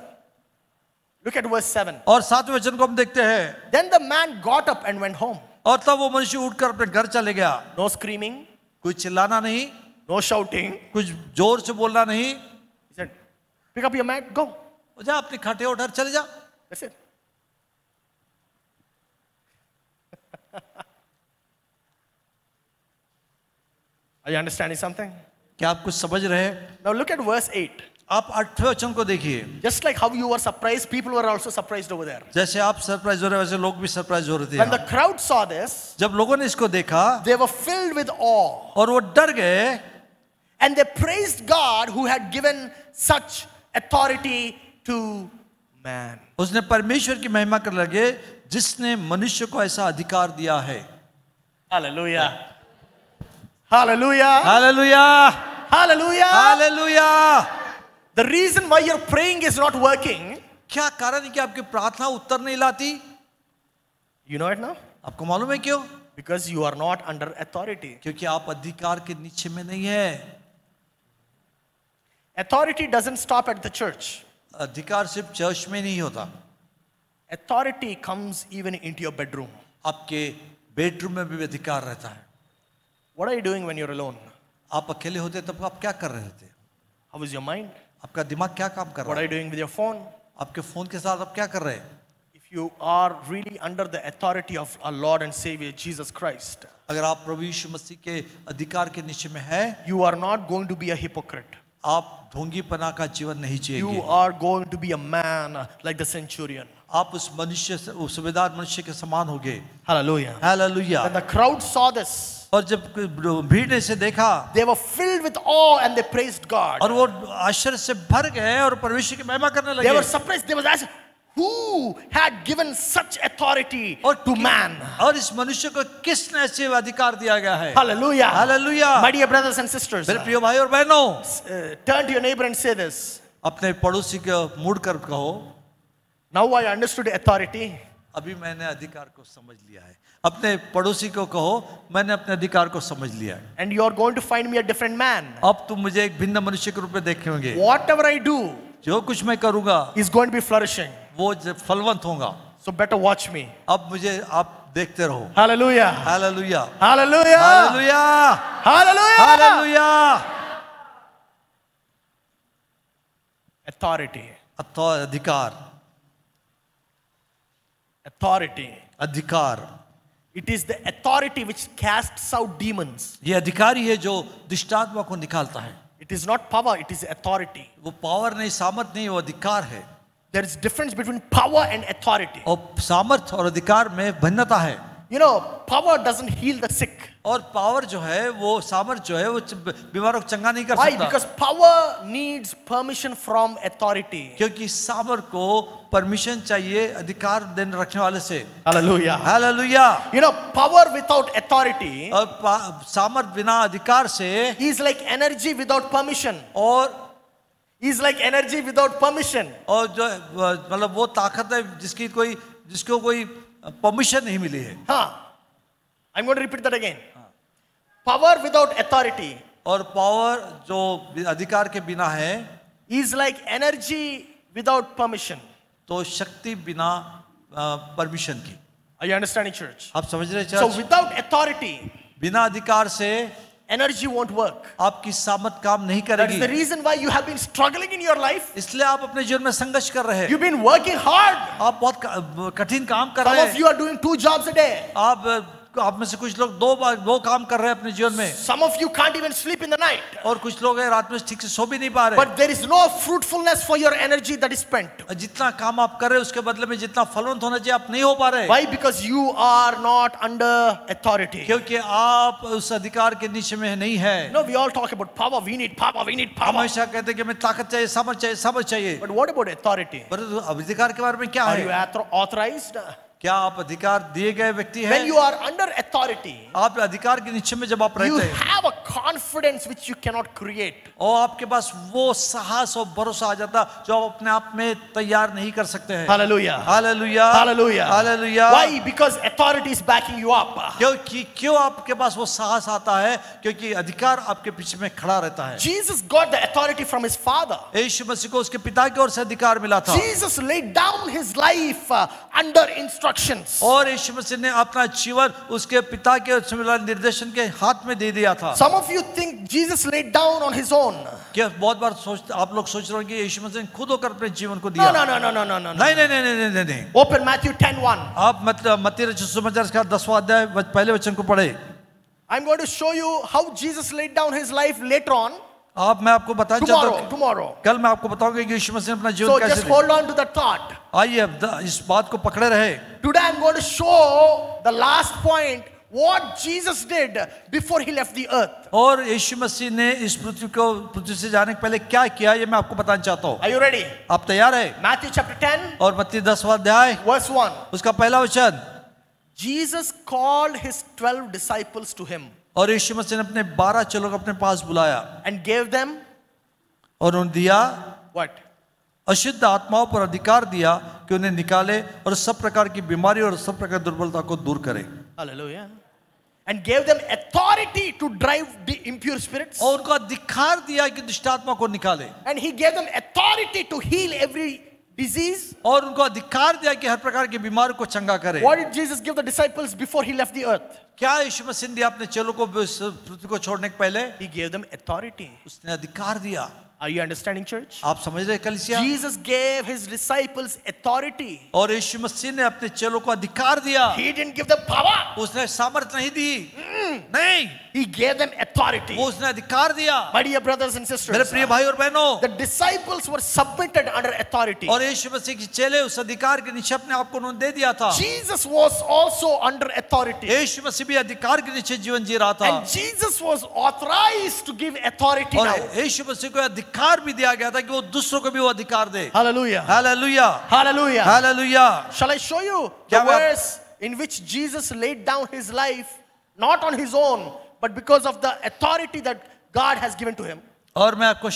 Look at verse 7. और 7वें वचन को हम देखते हैं। Then the man got up and went home. और तब वो मनुष्य उठकर अपने घर चले गया। No screaming, कुछ चिल्लाना नहीं, no shouting. कुछ जोर से बोलना नहीं। He said, "Pick up your mat, go." जा अपनी खटिया उठा चले जा। That's it. Are you understanding something? क्या आप कुछ समझ रहे हैं? Now look at verse 8. आप 8वें वचन को देखिए। Just like how you were surprised, people were also surprised over there. जैसे आप सरप्राइज हो रहे वैसे लोग भी सरप्राइज हो रहे When the थे। crowd saw this, जब लोगों ने इसको देखा they were filled with awe, और वो डर गए and they praised God who had given such authority to man. उसने परमेश्वर की महिमा करने लगे जिसने मनुष्य को ऐसा अधिकार दिया है। Hallelujah. Hallelujah. Hallelujah, Hallelujah. Hallelujah. The reason why your praying is not working, क्या कारण है कि आपकी प्रार्थना उत्तर नहीं लाती? you know it now? आपको मालूम है क्यों? Because you are not under authority. क्योंकि आप अधिकार के नीचे में नहीं है। Authority doesn't stop at the church. अधिकार सिर्फ चर्च में नहीं होता, Authority comes even into your bedroom. आपके बेडरूम में भी अधिकार रहता है। What are you doing when you're alone? आप अकेले होते तब आप क्या कर रहे थे? How is your mind? आपका दिमाग क्या काम कर What रहा are है? you doing with your phone? आपके फोन के साथ आप क्या कर रहे हैं? If you are really under the authority of our Lord and Savior Jesus Christ, अगर आप प्रभु यीशु मसीह के अधिकार के नीचे में हैं, you are not going to be a hypocrite. आप ढोंगीपना का जीवन नहीं You जिएंगे। are going to be a man like the centurion. आप उस मनुष्य से, उस सूबेदार मनुष्य के समान होगे। Hallelujah. Hallelujah. When the crowd saw this, और जब भीड़ ने इसे देखा they were filled with awe and they praised God. और वो आश्चर्य से भर गए और परमेश्वर की महिमा करने They were लगे। surprised. They were asking, who had given such authority to man? और इस मनुष्य को किसने ऐसे अधिकार दिया गया है? Hallelujah. Hallelujah. My dear brothers and sisters, मेरे प्रिय भाई और बहनों, turn to your neighbor and say this. अपने पड़ोसी को मुड़ कर कहो, Now I understood authority. अभी मैंने अधिकार को समझ लिया है। अपने पड़ोसी को कहो, मैंने अपने अधिकार को समझ लिया है। And you are going to find me a different man. अब तुम मुझे एक भिन्न मनुष्य के रूप में देखेंगे। Whatever I do जो कुछ मैं करूंगा is going to be flourishing. वो फलवंत होगा। So better watch me. अब मुझे आप देखते रहो। Hallelujah. Hallelujah, Hallelujah. Hallelujah, Hallelujah. Hallelujah. Authority. अधिकार, Authority. अधिकार, It is the authority which casts out demons. ये अधिकारी है जो दुष्टात्मा को निकालता है। It is not power, it is authority. वो पावर नहीं, सामर्थ नहीं, वो अधिकार है। There is difference between power and authority. और सामर्थ और अधिकार में भिन्नता है। You know, power doesn't heal the sick. और पावर जो है वो सामर्थ जो है वो बीमारों को चंगा नहीं कर Why? सकता। Because power needs permission from authority. क्योंकि सामर्थ को परमिशन चाहिए अधिकार देने रखने वाले से। Hallelujah. Hallelujah. You know, power without authority और सामर्थ बिना अधिकार से is like energy without permission. और Is like energy without permission. और जो मतलब वो ताकत है जिसको कोई परमिशन नहीं मिली है। Huh. I'm going to repeat that again. Power without authority और पावर जो अधिकार के बिना है is like energy without permission. तो शक्ति बिना परमिशन की। Are you understanding, church? आप समझ रहे So चर्च? without authority, बिना अधिकार से energy won't work. आपकी सामर्थ काम नहीं That is करेगी। the reason why you have been struggling in your life. इसलिए आप अपने जीवन में संघर्ष कर रहे हैं। You've been working hard. आप बहुत कठिन काम कर Some रहे of हैं। you are doing 2 jobs a day. आप में से कुछ लोग दो काम कर रहे हैं अपने जीवन में। Some of you can't even sleep in the night. और कुछ लोग हैं रात में ठीक से सो भी नहीं पा रहे। But there is no fruitfulness for your energy that is spent. जितना काम आप कर रहे हैं उसके बदले में जितना फलवंत होना चाहिए आप नहीं हो पा रहे। Why? Because you are not under authority. क्योंकि आप उस अधिकार के नीचे में नहीं है। No, we all talk about power. We need power. We need power. हमेशा कहते हैं कि हमें ताकत चाहिए, सामर्थ चाहिए, सामर्थ चाहिए। But what about authority? पर अधिकार के बारे में क्या Are you है? authorized? क्या आप अधिकार दिए गए व्यक्ति When हैं? you are under authority, आप अधिकार के नीचे में जब आप you रहते हैं have a confidence which you cannot create. और आपके पास वो साहस और भरोसा आ जाता जो आप अपने आप में तैयार नहीं कर सकते हैं। Hallelujah. Hallelujah, Hallelujah. Hallelujah. Why? Because authority is backing you up. क्यों आपके पास वो साहस आता है? क्योंकि अधिकार आपके पीछे में खड़ा रहता है। Jesus got the authority from his father. यीशु मसीह को उसके पिता की ओर से अधिकार मिला था Jesus laid down his life under instructions. और यीशु मसीह ने अपना जीवन उसके पिता के ओर से मिला निर्देशन के हाथ में दे दिया था। Some of you think Jesus laid down on his own. क्या बहुत बार आप लोग सोच रहे हो कि यीशु मसीह ने खुद होकर अपने जीवन को No, दिया? no, no, no, no, no, no. नहीं नहीं नहीं नहीं नहीं नहीं। Open Matthew 10:1. आप मतलब मत्ती रचित सुसमाचार का 10वां अध्याय पहले वचन को पढ़े। I'm going to show you how Jesus laid down his life later on. मैं आपको बताना चाहता हूँ Tomorrow. कल मैं आपको बताऊंगा कि यीशु मसीह ने अपना So जीवन कैसे just दिया। hold on to the thought. आइए अब इस बात को पकड़े रहे। Today I'm going to show the last point what Jesus did before he left the earth. और यीशु मसीह ने इस पृथ्वी से जाने के पहले क्या किया ये मैं आपको बताना चाहता हूँ। Are you ready? आप तैयार है? Matthew chapter 10 और मत्ती 10वां अध्याय verse 1. उसका पहला वचन। Jesus called his 12 disciples to him और यीशु मसीह ने अपने 12 चेलों को अपने पास बुलाया and gave them और उन्हें दिया what? अशुद्ध आत्माओं पर अधिकार दिया कि उन्हें निकाले और सब प्रकार की बीमारी और सब प्रकार की दुर्बलता को दूर करे। Hallelujah. And gave them authority to drive the impure spirits. और उनको अधिकार दिया कि दुष्ट आत्मा को निकाले And he gave them authority to heal every disease. और उनको अधिकार दिया कि हर प्रकार की बीमारी को चंगा करे। What did Jesus give the disciples before he left the earth? क्या यीशु मसीह ने अपने चेलों को पृथ्वी को छोड़ने के पहले? He gave them authority. उसने अधिकार दिया। Are you understanding, church? आप समझ रहे कलीसिया? Jesus gave his disciples authority. और यीशु मसीह ने अपने चेलों को अधिकार दिया। He didn't give them power. उसने सामर्थ नहीं दी, नहीं, He gave them authority. वो उसने अधिकार दिया। My dear brothers and sisters, मेरे प्रिय भाई और बहनों, the disciples were submitted under authority. और यीशु मसीह के चेले उस अधिकार के नीचे अपने आप को उन्होंने दे दिया था। Jesus was also under authority. यीशु मसीह भी अधिकार के नीचे जीवन जी रहा था And Jesus was authorized to give authority और now. यीशु मसीह को अधिकार भी दिया गया था कि वो दूसरों को भी वो अधिकार दे। Hallelujah. Hallelujah, Hallelujah. Hallelujah. Shall I show you the क्या मैं आप- verse in which Jesus laid down his life, not on his own, but because of the authority that God has given to him? और मैं आपको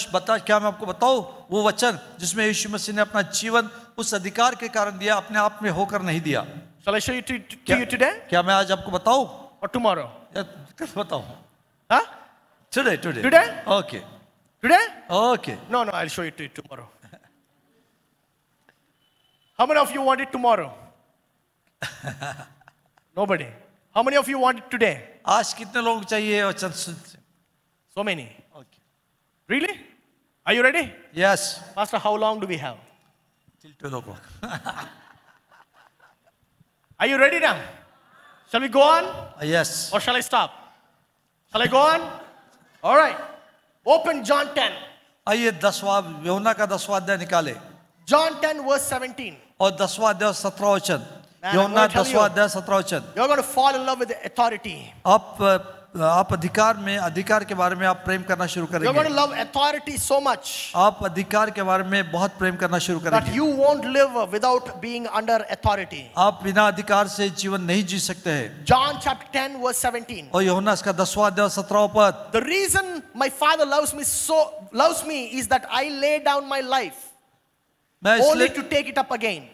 क्या मैं आपको बताऊं वो वचन जिसमें यीशु मसीह ने अपना जीवन उस अधिकार के कारण दिया, अपने आप में होकर नहीं दिया। Shall I show you to you today क्या मैं आज आपको बताऊं or tomorrow? या कल बताऊं? Huh? Today Today? Okay Today? Okay. No, I'll show you to you tomorrow. How many of you want it tomorrow? Nobody. How many of you want it today? आज कितने लोग चाहिए वचन? So many. Okay, Really? Are you ready? Yes, Pastor, how long do we have? Till 12 o'clock। Are you ready now? Shall we go on yes, or shall I stop? Shall I go on? All right. Open John 10. आइए 10वां यूहन्ना का 10वां अध्याय निकाले John 10 verse 17. और 10वां अध्याय 17वां वचन। I'm यूहन्ना going to tell 10वां you. अध्याय 17वां वचन। You're going to fall in love with the authority. आप अधिकार के बारे में आप प्रेम करना शुरू You're going to करेंगे। love authority so much आप अधिकार के बारे में बहुत प्रेम करना शुरू that करेंगे। you won't live without being under authority. आप बिना अधिकार से जीवन नहीं जी सकते हैं। John chapter 10 verse 17. और यूहन्ना इसका 10वां अध्याय 17वां पद। The reason my father loves me is that I lay down my life मैं only इसलिए to take it up again.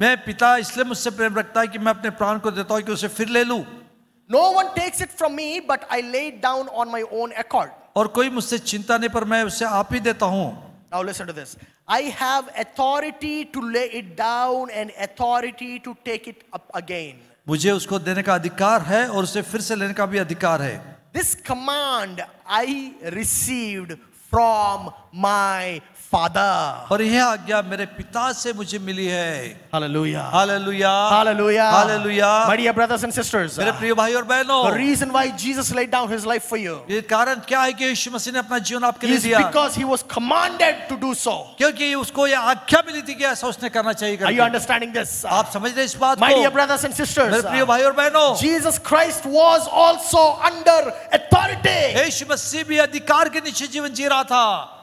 मैं पिता इसलिए मुझसे प्रेम रखता है कि मैं अपने प्राण को देता हूँ कि उसे फिर ले लूं। No one takes it from me, but I lay it down on my own accord. और कोई मुझसे चिंता नहीं पर मैं उसे आप ही देता हूँ। Now listen to this. I have authority to lay it down and authority to take it up again. मुझे उसको देने का अधिकार है और उसे फिर से लेने का भी अधिकार है। This command I received from my Father. और यह आज्ञा मेरे पिता से मुझे मिली है। Hallelujah. Hallelujah, Hallelujah. Hallelujah. My dear brothers and sisters, मेरे प्रिय भाई और the बहनों, reason why Jesus laid down his life for you ये कारण क्या है कि यीशु मसीह ने अपना जीवन आपके लिए is दिया? because he was commanded to do so. क्योंकि उसको ये आज्ञा मिली थी कि ऐसा उसने करना चाहिए Are you करके। understanding this? आप समझ रहे इस बात My dear को? brothers and sisters, मेरे प्रिय भाई और बहनों, Jesus Christ was also under authority. यीशु मसीह भी अधिकार के नीचे जीवन जी रहा था।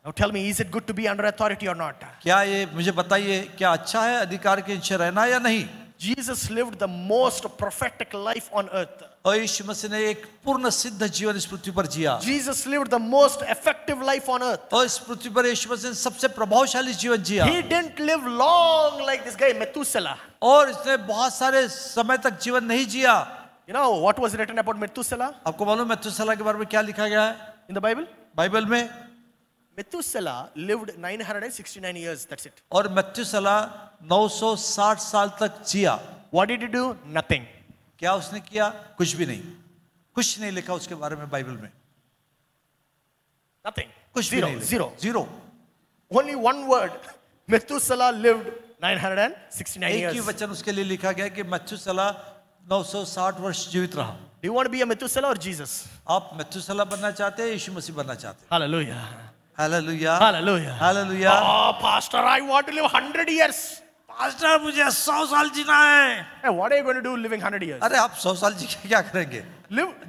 Now tell me, is it good to be under authority or not? क्या ये मुझे बताइए क्या अच्छा है अधिकार के नीचे रहना या नहीं? Jesus lived the most prophetic life on earth. और यीशु मसीह ने एक पूर्ण सिद्ध जीवन इस पृथ्वी पर जिया। Jesus lived the most effective life on earth. और इस पृथ्वी पर यीशु मसीह ने सबसे प्रभावशाली जीवन जिया। He didn't live long like this guy Methuselah. और इसने बहुत सारे समय तक जीवन नहीं जिया। You know what was written about Methuselah आपको मालूम मेथुसेलह के बारे में क्या लिखा गया है in the Bible? बाइबल में? Methuselah lived 969 years. That's it. और मेथुसेलह 960 साल तक जिया। What did he do? Nothing. क्या उसने किया? कुछ भी नहीं। कुछ नहीं लिखा उसके बारे में बाइबल में। Nothing. कुछ भी नहीं। Zero. Only one word. Methuselah lived 969 एक ही years. वचन उसके लिए लिखा गया कि मेथुसेलह 960 वर्ष जीवित रहा। Do you want to be a Methuselah or Jesus? आप मेथुसेलह बनना चाहते हैं, यीशु मसीह बनना चाहते हैं? Hallelujah. Hallelujah, Hallelujah. Hallelujah. Oh, Pastor, I want to live 100 years. Pastor मुझे 100 साल जीना है। Hey, what are you going to do living 100 years? अरे आप 100 साल जी के क्या करेंगे?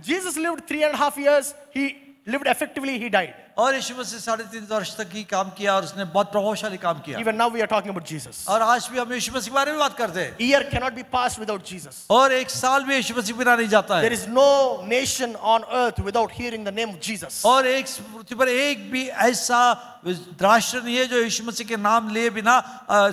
Jesus lived 3.5 years. He lived effectively. He died. और यीशु मसीह 3.5 वर्ष तक ही काम किया और उसने बहुत प्रभावशाली काम किया। Even now we are talking about Jesus. और आज भी हम यीशु मसीह के बारे में बात करते हैं। Year cannot be passed without Jesus. और एक साल भी यीशु मसीह बिना नहीं जाता There है। is no nation on earth without hearing the name of Jesus. और एक पृथ्वी पर एक भी ऐसा राष्ट्र नहीं है जो यीशु मसीह के नाम लिए बिना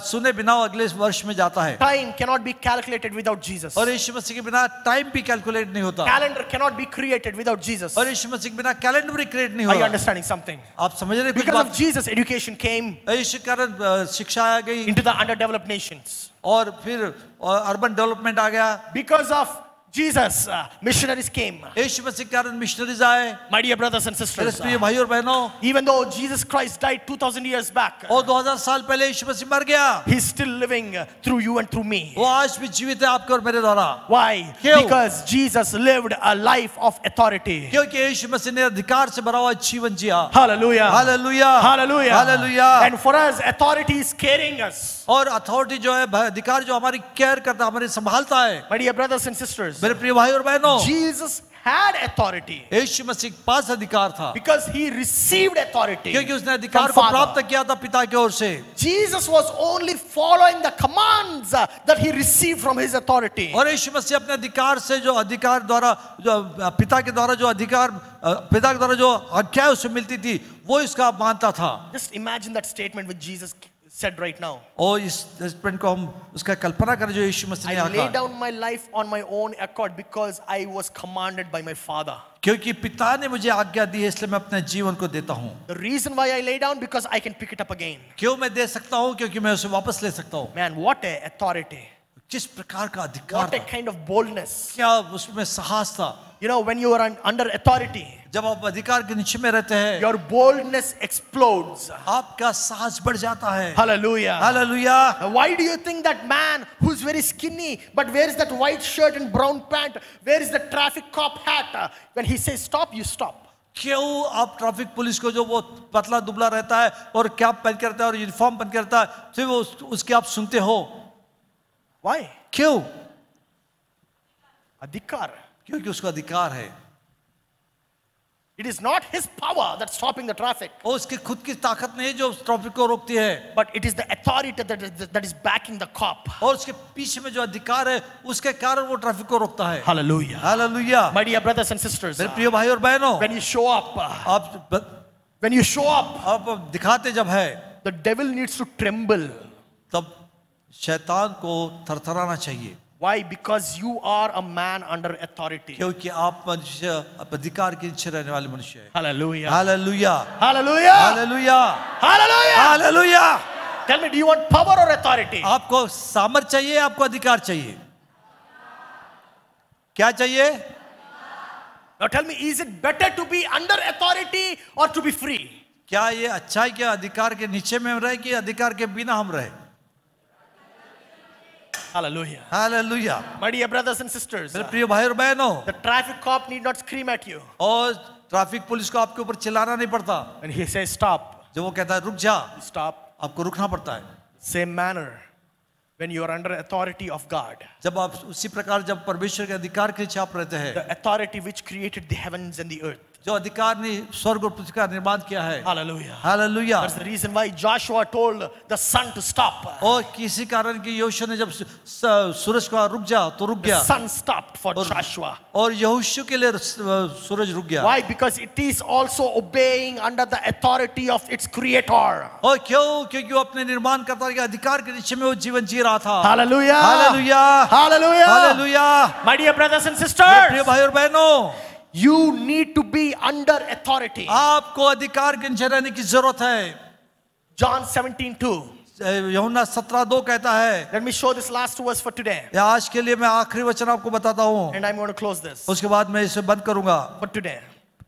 सुने बिना अगले वर्ष में जाता है। Time cannot be calculated without Jesus. और यीशु मसीह के बिना टाइम भी कैलकुलेट नहीं होता। Calendar cannot be created without Jesus. और यीशु मसीह के बिना कैलेंडर भी क्रिएट नहीं Are you होता। understanding something? आप समझ रहे हैं? Because of Jesus, education came यीशु के कारण शिक्षा आ गई into the underdeveloped nations. और फिर अर्बन डेवलपमेंट आ गया। Because of Jesus, missionaries came. यीशु मसीह के कारण मिशनरीज आए। My dear brothers and मेरे sisters, प्रिय भाई और बहनों, even though Jesus Christ died 2000 years back, और 2000 साल पहले यीशु मसीह मर गया, He's still living through you and through me. वो आज भी जीवित है आपके और मेरे द्वारा। Why? क्यों? Because Jesus lived a life of authority. क्योंकि यीशु मसीह ने अधिकार से भरा हुआ जीवन जिया। Hallelujah. Hallelujah, Hallelujah. Hallelujah. And for us, authority is carrying us. और अथॉरिटी जो है, अधिकार जो हमारी केयर करता है, हमारी संभालता है। My dear brothers and sisters, मेरे प्रिय भाई और बहनों, Jesus had authority यीशु मसीह के पास अधिकार था because he received authority क्योंकि उसने अधिकार from को Father. प्राप्त किया था पिता की ओर से। Jesus was only following the commands that he received from his authority. और यीशु मसीह अपने अधिकार से जो अधिकार द्वारा जो पिता के द्वारा जो अधिकार पिता के द्वारा जो आज्ञा उसे मिलती थी वो इसका मानता था। Just imagine that statement which Jesus said right now. और इस स्टेटमेंट को हम उसका कल्पना करें जो यीशु मसीह ने I laid कहा, down my life on my own accord because I was commanded by my Father. क्योंकि पिता ने मुझे आज्ञा दी है इसलिए मैं अपने जीवन को देता हूँ। The reason why I lay down because I can pick it up again. क्यों मैं दे सकता हूँ? क्योंकि मैं उसे वापस ले सकता हूँ। Man, what a authority. किस प्रकार का अधिकार What a था, kind of boldness. क्या उसमें साहस था। You know, when you are under authority, जब आप अधिकार के नीचे में रहते हैं your boldness explodes. आपका साहस बढ़ जाता है। Hallelujah. Hallelujah. Why do you think that man who's very skinny but wears that white shirt and brown pant, where is the traffic cop hat? When he says stop, you stop. क्यों आप ट्रैफिक पुलिस को जो वो पतला दुबला रहता है और कैप पहन के रहता है और यूनिफॉर्म पहन के रहता है फिर वो उसकी आप सुनते हो? Why? क्यों? Adhikar. क्योंकि उसका अधिकार है। It is not his power that's stopping the traffic, और उसकी खुद की ताकत नहीं जो ट्रैफिक को रोकती है, but it is the authority that is backing the cop. और उसके पीछे में जो अधिकार है उसके कारण वो ट्रैफिक को रोकता है। Hallelujah. Hallelujah. My dear brothers and sisters, मेरे प्रिय भाई और बहनों, when you show up, आप दिखाते जब है the devil needs to tremble. तब शैतान को थरथराना चाहिए। Why? Because you are a man under authority. क्योंकि आप मनुष्य अधिकार के नीचे रहने वाले मनुष्य हैं। Hallelujah. Hallelujah, Hallelujah. Hallelujah, Hallelujah. Hallelujah. Tell me, do you want power or authority? आपको सामर्थ चाहिए, आपको अधिकार चाहिए? क्या चाहिए? Now tell me, is it better to be under authority or to be free? क्या ये अच्छा है कि अधिकार के नीचे में हम रहे कि अधिकार के बिना हम रहे? Hallelujah. Hallelujah. My dear brothers and sisters, मेरे प्रिय भाई और बहनों, the traffic cop need not scream at you. और ट्रैफिक पुलिस को आपके ऊपर चिल्लाना नहीं पड़ता। When he says stop, जब वो कहता है रुक जा, you stop. आपको रुकना पड़ता है। Same manner, when you are under authority of God, जब आप उसी प्रकार जब परमेश्वर के अधिकार के नीचे आप रहते हैं, the authority which created the heavens and the earth, जो अधिकार ने स्वर्ग और पृथ्वी का निर्माण किया है। Hallelujah. Hallelujah. That's the reason why Joshua told the sun to stop. और किसी कारण कि यहोशू ने जब सूरज को रुक जा तो रुक The गया, sun stopped for Joshua. और यहोशू के लिए सूरज रुक गया। Why? Because it is also obeying under the authority of its creator. और क्यों? क्योंकि वो अपने निर्माणकर्ता के अधिकार के नीचे में वो जीवन जी रहा था। Hallelujah. Hallelujah, Hallelujah. Hallelujah. My dear brothers and मेरे sisters, प्रिय भाई और बहनों, you need to be under authority. आपको अधिकार के नीचे रहने की जरूरत है। John 17:2. यूहन्ना 17:2 कहता है। Let me show this last verse for today. या आज के लिए मैं आखिरी वचन आपको बताता हूँ, And I'm going to close this उसके बाद मैं इसे बंद करूंगा for today.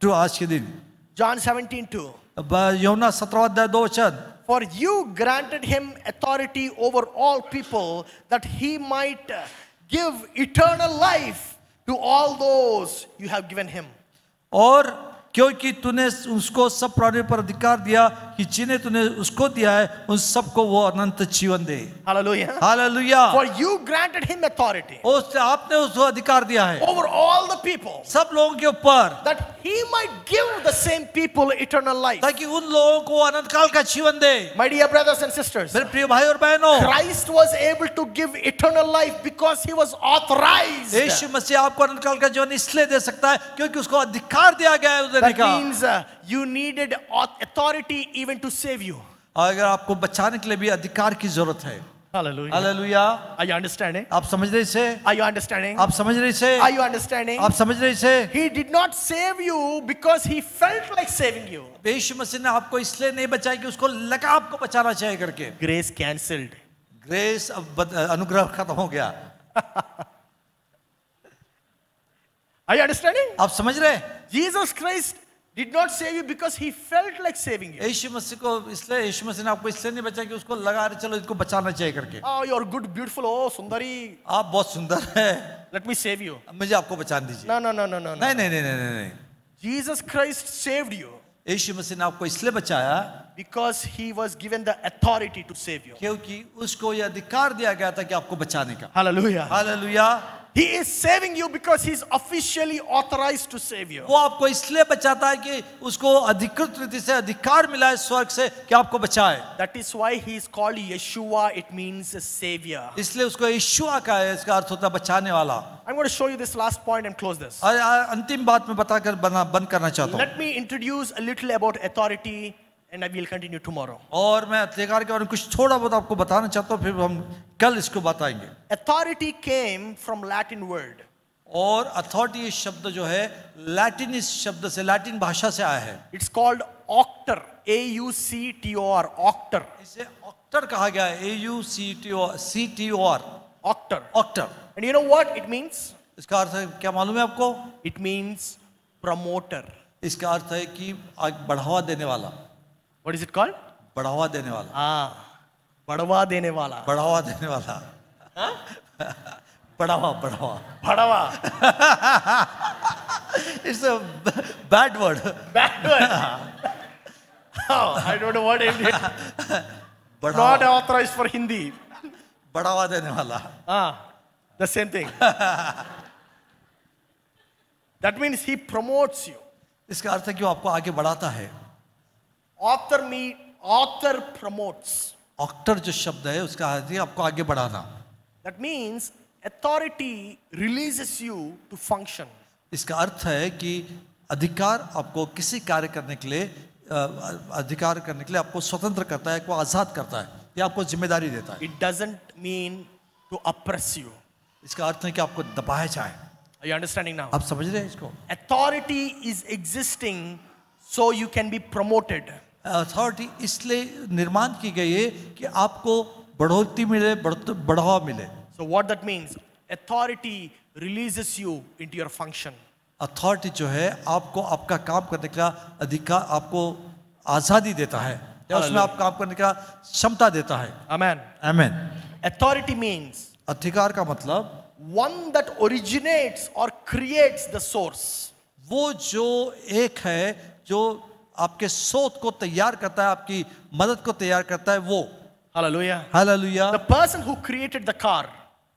तो आज के दिन John 17:2. यूहन्ना 17:2 वचन। For you granted him authority over all people, that he might give eternal life to all those you have given him. और क्योंकि तूने उसको सब प्राणियों पर अधिकार दिया कि जिन्हें तूने उसको दिया है उन सबको वो अनंत जीवन दे। Hallelujah. Hallelujah. For you granted him authority उससे आपने उसको अधिकार दिया है over all the people, सब लोगों के ऊपर, that he might give the same people eternal life. ताकि उन लोगों को अनंत काल का जीवन दे। My dear brothers and sisters, मेरे प्रिय भाई और बहनों, Christ was able to give eternal life because he was authorized. यीशु मसीह आपको अनंत काल का जीवन इसलिए दे सकता है क्योंकि उसको अधिकार दिया गया है उसे देने That का। means you needed authority even to save you. अगर आपको बचाने के लिए भी अधिकार की जरूरत है। Hallelujah. Hallelujah. Are you understanding? आप समझ रहे इसे? Are you understanding? आप समझ रहे इसे? Are you understanding? आप समझ रहे इसे? He did not save you because he felt like saving you. यीशु मसीह ने आपको इसलिए नहीं बचाया कि उसको लगा आपको बचाना चाहिए करके। Grace cancelled. ग्रेस अब अनुग्रह खत्म हो गया। Are you understanding? आप समझ रहे? Jesus Christ did not save you because he felt like saving you. यीशु मसीह को इसलिए यीशु मसीह ने आपको इसलिए नहीं बचाया कि उसको लगा रहे चलो इसको बचाना चाहिए करके। Oh, you're good, beautiful. Oh, Sundari. आप बहुत सुंदर है, Let me save you. मुझे आपको बचाने दीजिए। No. नहीं नहीं नहीं नहीं नहीं नहीं। Jesus Christ saved you यीशु मसीह ने आपको इसलिए बचाया because he was given the authority to save you. क्योंकि उसको ये अधिकार दिया गया था कि आपको बचाने का। Hallelujah. Hallelujah. He is saving you because he's officially authorized to save you. वो आपको इसलिए बचाता है कि उसको अधिकृत रीति से अधिकार मिला है स्वर्ग से कि आपको बचाए। That is why he is called Yeshua. It means a savior. इसलिए उसको यीशुआ का है, इसका अर्थ होता है बचाने वाला। I'm going to show you this last point and close this. और अंतिम बात मैं बताकर बंद करना चाहता हूँ। Let me introduce a little about authority and I will continue tomorrow. और मैं अधिकार के बारे में कुछ थोड़ा बहुत आपको बताना चाहता हूँ, फिर हम कल इसको बताएंगे। Authority came from Latin word. और अथॉरिटी शब्द जो है लैटिन इस शब्द से, लैटिन भाषा से आया है। It's called auctor. A-U-C-T-O-R. Auctor. इसे ऑक्टर कहा गया है। A-U-C-T-O-R. Auctor. ऑक्टर। And you know what it means? इसका अर्थ है क्या मालूम है आपको? It means promoter. इसका अर्थ है कि बढ़ावा देने वाला। What is it called? बढ़ावा देने वाला। बढ़वा देने वाला. बढ़ावा देने वाला। बढ़ावा। It's a bad word. Bad word. Oh, I don't know what it is. Not बढ़ावा, authorized for Hindi. बढ़ावा देने वाला। The same thing. That means he promotes you. इसका अर्थ है कि वो आपको आगे बढ़ाता है। Author promotes. ऑक्टर जो शब्द है उसका अर्थ है आपको आगे बढ़ाना। That means authority releases you to function. इसका अर्थ है कि अधिकार आपको किसी कार्य करने के लिए अधिकार करने के लिए आपको स्वतंत्र करता है, आपको आजाद करता है, या आपको जिम्मेदारी देता है। It doesn't mean to oppress you. इसका अर्थ है कि आपको दबाया जाए। Are you understanding now? आप समझ रहे हैं इसको? Authority is existing so you can be promoted. Authority इसलिए निर्माण की गई है कि आपको बढ़ोतरी मिले, बढ़ावा मिले। So what that means? Authority releases you into your function. Authority जो है आपको आपका काम करने का अधिकार, आपको आजादी देता है, या उसमें आप काम करने का क्षमता देता है। Amen. आमीन। Authority means अधिकार का मतलब one that originates or creates the source. वो जो एक है जो आपके स्रोत को तैयार करता है, आपकी मदद को तैयार करता है, वो। Hallelujah. Hallelujah. The person who created the car,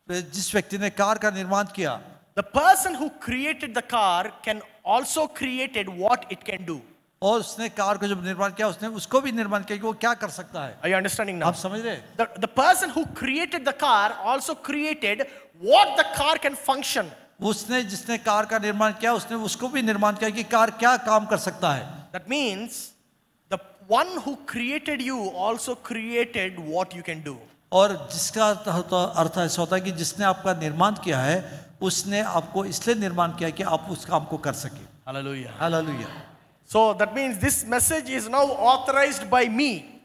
जिस व्यक्ति ने कार का निर्माण किया, the person who created the car can also created what it can do. और उसने कार को जब निर्माण किया उसने उसको भी निर्माण किया कि वो क्या कर सकता है. Are you understanding now? आप समझ रहे हैं? The person who created the car also created what the car can function. उसने जिसने कार का निर्माण किया उसने उसको भी निर्माण किया कि कार क्या काम कर सकता है. That means the one who created you also created what you can do. और जिसका अर्थ ऐसा होता है कि जिसने आपका निर्माण किया है उसने आपको इसलिए निर्माण किया कि आप उस काम को कर सके. Hallelujah. Hallelujah. So that means this message is now authorized by me.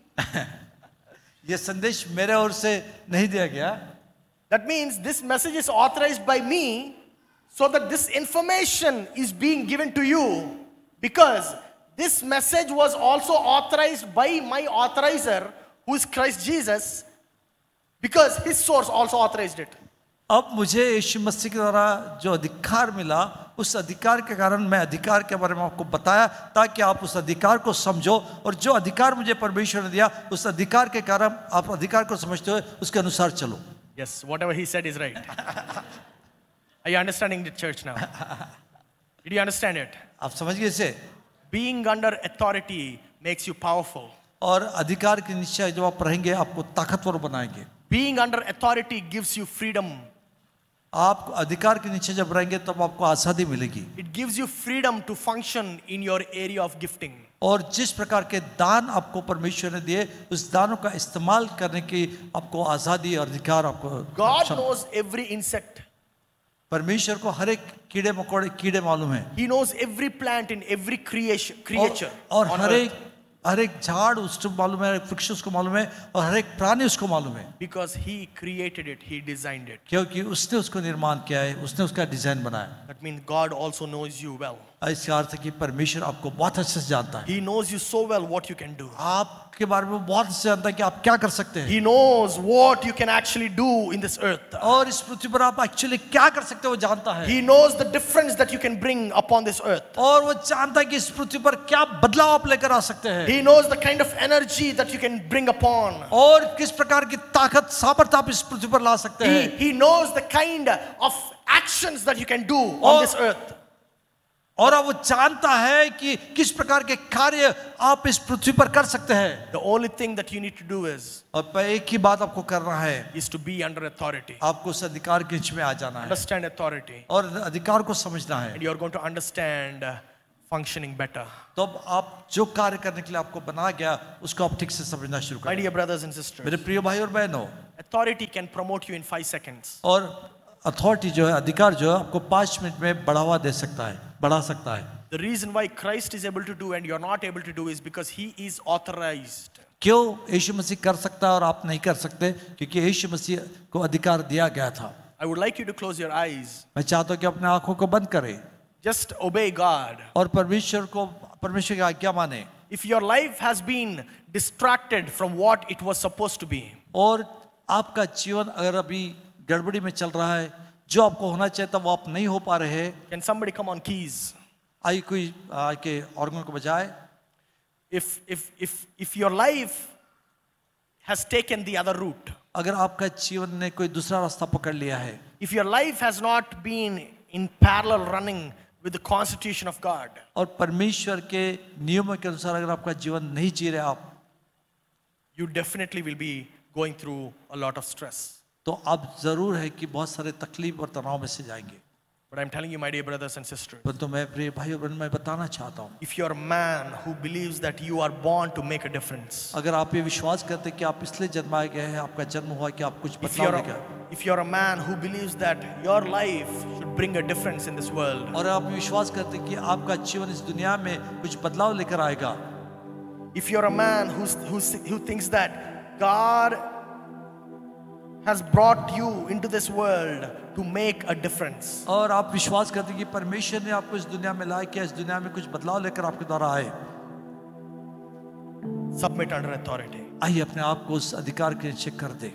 ये संदेश मेरे ओर से नहीं दिया गया. That means this message is authorized by me so that this information is being given to you, because this message was also authorized by my authorizer, who is Christ Jesus, because his source also authorized it. अब मुझे यीशु मसीह के द्वारा जो अधिकार मिला उस अधिकार के कारण मैं अधिकार के बारे में आपको बताया ताकि आप उस अधिकार को समझो, और जो अधिकार मुझे परमेश्वर ने दिया उस अधिकार के कारण आप अधिकार को समझते हुए उसके अनुसार चलो. Yes, whatever he said is right. Are you understanding the church now? Did you understand it? आप समझ गए इसे? Being under authority makes you powerful. और अधिकार के नीचे जब आप रहेंगे आपको ताकतवर बनाएंगे. Being under authority gives you freedom. आप अधिकार के नीचे जब रहेंगे तब आपको आज़ादी मिलेगी. It gives you freedom to function in your area of gifting. और जिस प्रकार के दान आपको परमेश्वर ने दिए उस दानों का इस्तेमाल करने की आपको आज़ादी और अधिकार आपको. God knows every insect. परमेश्वर को हर एक कीड़े मकोड़े कीड़े मालूम है. He knows every plant in every creature. और on हर earth. एक झाड़ उसको मालूम है, वृक्ष उसको मालूम है, और हर एक प्राणी उसको मालूम है. Because he created it, he designed it. क्योंकि उसने उसको निर्माण किया है, उसने उसका डिजाइन बनाया. That means God also knows you well. इसका अर्थ है कि परमेश्वर आपको बहुत अच्छे से जानता है. He knows you so well what you can do. आपके बारे में बहुत अच्छे से जानता है कि आप क्या कर सकते हैं. He knows what you can actually do in this earth. और इस पृथ्वी पर आप एक्चुअली क्या कर सकते हो वो जानता है. He knows the difference that you can bring upon this earth. और वो जानता है कि इस पृथ्वी पर क्या बदलाव आप लेकर आ सकते हैं. He knows the kind of energy that you can bring upon. और किस प्रकार की ताकत सामर्थ्य आप इस पृथ्वी पर ला सकते हैं. He knows the kind of actions that you can do on this earth. और अब वो जानता है कि किस प्रकार के कार्य आप इस पृथ्वी पर कर सकते हैं. The only thing that you need to do is एक ही बात आपको करना है, to be under authority. आपको उस अधिकार के नीचे में आ जाना है Understand authority. और अधिकार को समझना है. And you are going to understand functioning better. तो अब आप जो कार्य करने के लिए आपको बनाया गया उसको आप ठीक से समझना शुरू My करें. dear brothers and sisters, मेरे प्रिय भाई और बहनों, authority can promote you in 5 seconds. और अथॉरिटी जो है, अधिकार जो है, आपको 5 मिनट में बढ़ावा दे सकता है, बढ़ा सकता है. The reason why Christ is able to do and you are not able to do is because he is authorized. क्यों यीशु मसीह कर सकता है और आप नहीं कर सकते? क्योंकि यीशु मसीह को अधिकार दिया गया था. I would like you to close your eyes. मैं चाहता हूं कि अपने आंखों को बंद करें Just obey God. और परमेश्वर की आज्ञा माने. If your life has been distracted from what it was supposed to be, और आपका जीवन अगर अभी गड़बड़ी में चल रहा है, जो आपको होना चाहिए था वो आप नहीं हो पा रहे हैं, can somebody come on keys? आइए कोई आके ऑर्गन को बजाए. If your life has taken the other route, अगर आपका जीवन ने कोई दूसरा रास्ता पकड़ लिया है, if your life has not been in parallel running with the constitution of God, और परमेश्वर के नियमों के अनुसार अगर आपका जीवन नहीं जी रहे आप, you definitely will be going through a lot of stress. तो आप जरूर है कि बहुत सारे तकलीफ और तनाव में से जाएंगे. But I'm telling you, my dear brothers and sisters, परंतु मैं प्रिय भाई और बहन मैं बताना चाहता हूँ, if you're a man who believes that you are born to make a difference, अगर आप ये विश्वास करते कि आप इसलिए जन्माए गए हैं, आपका जन्म हुआ कि आप कुछ बदलाव लेकर, if you're a man who believes that your life should bring a difference in this world, और आप विश्वास करते कि आपका जीवन इस दुनिया में कुछ बदलाव लेकर आएगा, if you're a man who thinks that God has brought you into this world to make a difference, और आप विश्वास करते कि परमेश्वर ने आपको इस दुनिया में लाया कि इस दुनिया में कुछ बदलाव लेकर आपके द्वारा आए, submit under authority. आइए अपने आप को उस अधिकार के नीचे कर दे,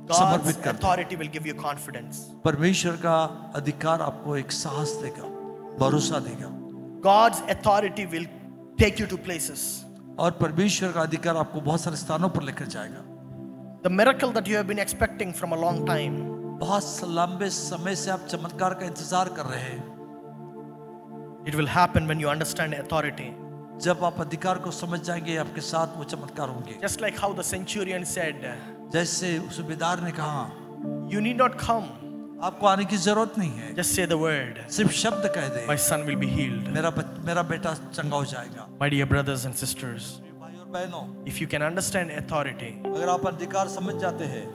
God's समर्पित कर दे. authority will give you confidence. परमेश्वर का अधिकार आपको एक साहस देगा, भरोसा देगा, God's authority will take you to places. और परमेश्वर का अधिकार आपको बहुत सारे स्थानों पर लेकर जाएगा. The miracle that you have been expecting from a long time, बहुत लंबे समय से आप चमत्कार का इंतजार कर रहे हैं, It will happen when you understand authority. जब आप अधिकार को समझ जाएंगे आपके साथ वो चमत्कार होंगे। Just like how the centurion said, जैसे सूबेदार ने कहा, you need not come, आपको आने की जरूरत नहीं है, just say the word, सिर्फ शब्द कह दे, my son will be healed. मेरा बेटा चंगा हो जाएगा। My dear brothers and sisters, भाई और बहनों, if you can understand authority, अगर आप अधिकार समझ जाते हैं,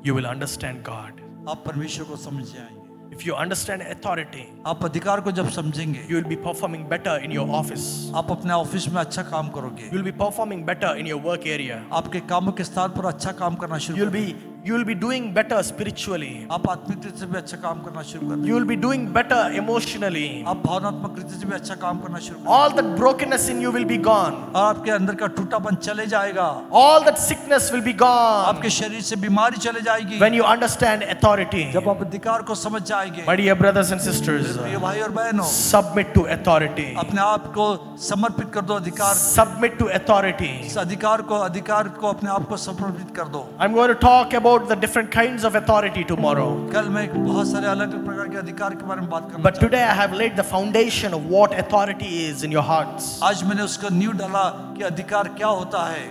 you will understand God. आप परमेश्वर को समझ जाएंगे। If you understand authority, आप अधिकार को जब समझेंगे, you will be performing better in your office. आप अपने ऑफिस में अच्छा काम करोगे, You will be performing better in your work area. आपके कामों के स्थान पर अच्छा काम करना शुरू करोगे। You will be doing better spiritually. आप आत्मिक रीति से भी अच्छा काम करना शुरू कर देंगे। You will be doing better emotionally. आप भावनात्मक रीति से भी अच्छा काम करना शुरू कर All that brokenness in you will be gone. देंगे। आपके अंदर का टूटापन चले जाएगा। All that sickness will be gone. आपके शरीर से बीमारी चले जाएगी। When you understand authority. जब आप अधिकार को समझ जाएंगे। My dear brothers and sisters, प्रिय भाई और बहनों, submit to authority. अपने आप को समर्पित कर दो अधिकार। Submit to authority. इस अधिकार को अपने आप को समर्पित कर दो। I'm going to talk about the different kinds of authority tomorrow. कल मैं बहुत सारे अलग अलग प्रकार के अधिकार के बारे में बात करना But चाहता today I have laid the foundation of what authority is in your hearts. हूँ। आज मैंने उसका नींव डाला कि अधिकार क्या होता है।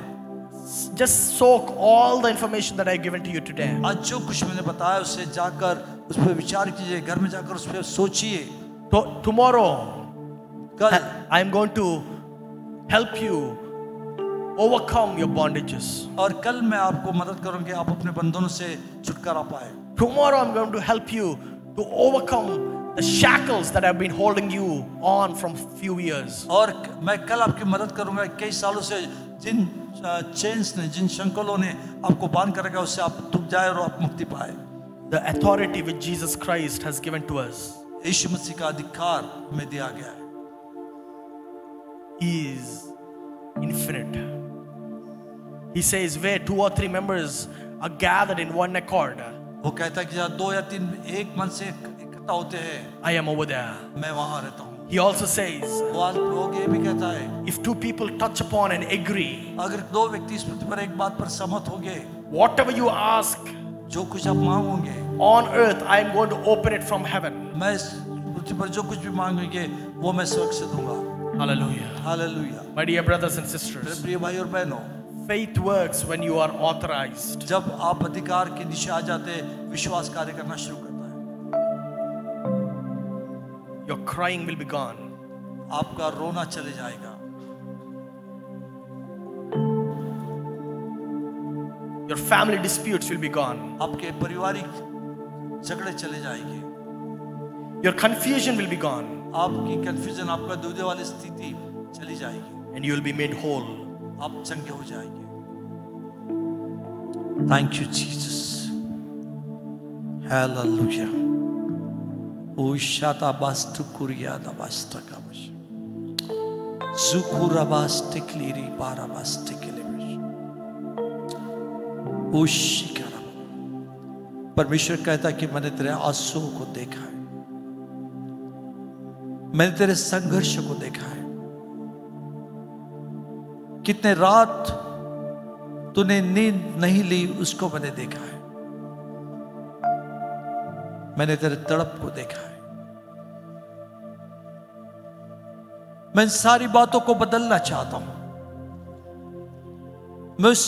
Just soak all the information that I've given to you today. आज जो कुछ मैंने बताया उससे जाकर उस पर विचार कीजिए, घर में जाकर उस पर सोचिए। So tomorrow कल I am going to help you overcome your bondages. और कल मैं आपको मदद करूंगी आप अपने बंधनों से छुटकारा पाए। Tomorrow I'm going to help you to overcome the shackles that have been holding you on from few years. और मैं कल आपकी मदद करूंगा कई सालों से जिन चेन्स ने, जिन शंकलों ने आपको बांध कर रखा है उससे आप टूट जाए और आप मुक्ति पाए। The authority which Jesus Christ has given to us यीशु मसीह का अधिकार हमें दिया गया है, is infinite. He says where 2 or 3 members are gathered in one accord, वो कहता है कि जहाँ 2 या 3 एक मन से इकट्ठा होते हैं, I am over there. मैं वहां रहता हूँ। He also says वो ये भी कहता है if 2 people touch upon and agree, अगर 2 व्यक्ति इस पृथ्वी पर एक बात पर सहमत होंगे, whatever you ask जो कुछ आप मांगोगे on earth, I am going to open it from heaven. मैं इस पृथ्वी पर जो कुछ भी मांगेंगे वो मैं स्वर्ग से दूंगा। Hallelujah. Hallelujah. My dear brothers and मेरे sisters, प्रिय भाई और बहनों, faith works when you are authorized. जब आप अधिकार के नीचे आ जाते हैं, विश्वास कार्य करना शुरू करता है। Your crying will be gone. आपका रोना चले जाएगा, Your family disputes will be gone. आपके पारिवारिक झगड़े चले जाएंगे, Your confusion will be gone. आपकी कंफ्यूजन, आपका दुविधा वाली स्थिति चली जाएगी, And you will be made whole. आप चंगे हो जाएंगे। थैंक यू जीसस, हालेलुया। ओ शाता बास्तु कुरिया दा बास्ता का बश जुकुरा बास्ते क्लीरी पारा बास्ते के लिए ओ शिकारा। परमेश्वर कहता है कि मैंने तेरे आंसुओं को देखा है, मैंने तेरे संघर्ष को देखा है, कितने रात तूने नींद नहीं ली उसको मैंने देखा है, मैंने तेरे तड़प को देखा है। मैं इन सारी बातों को बदलना चाहता हूं, मैं उस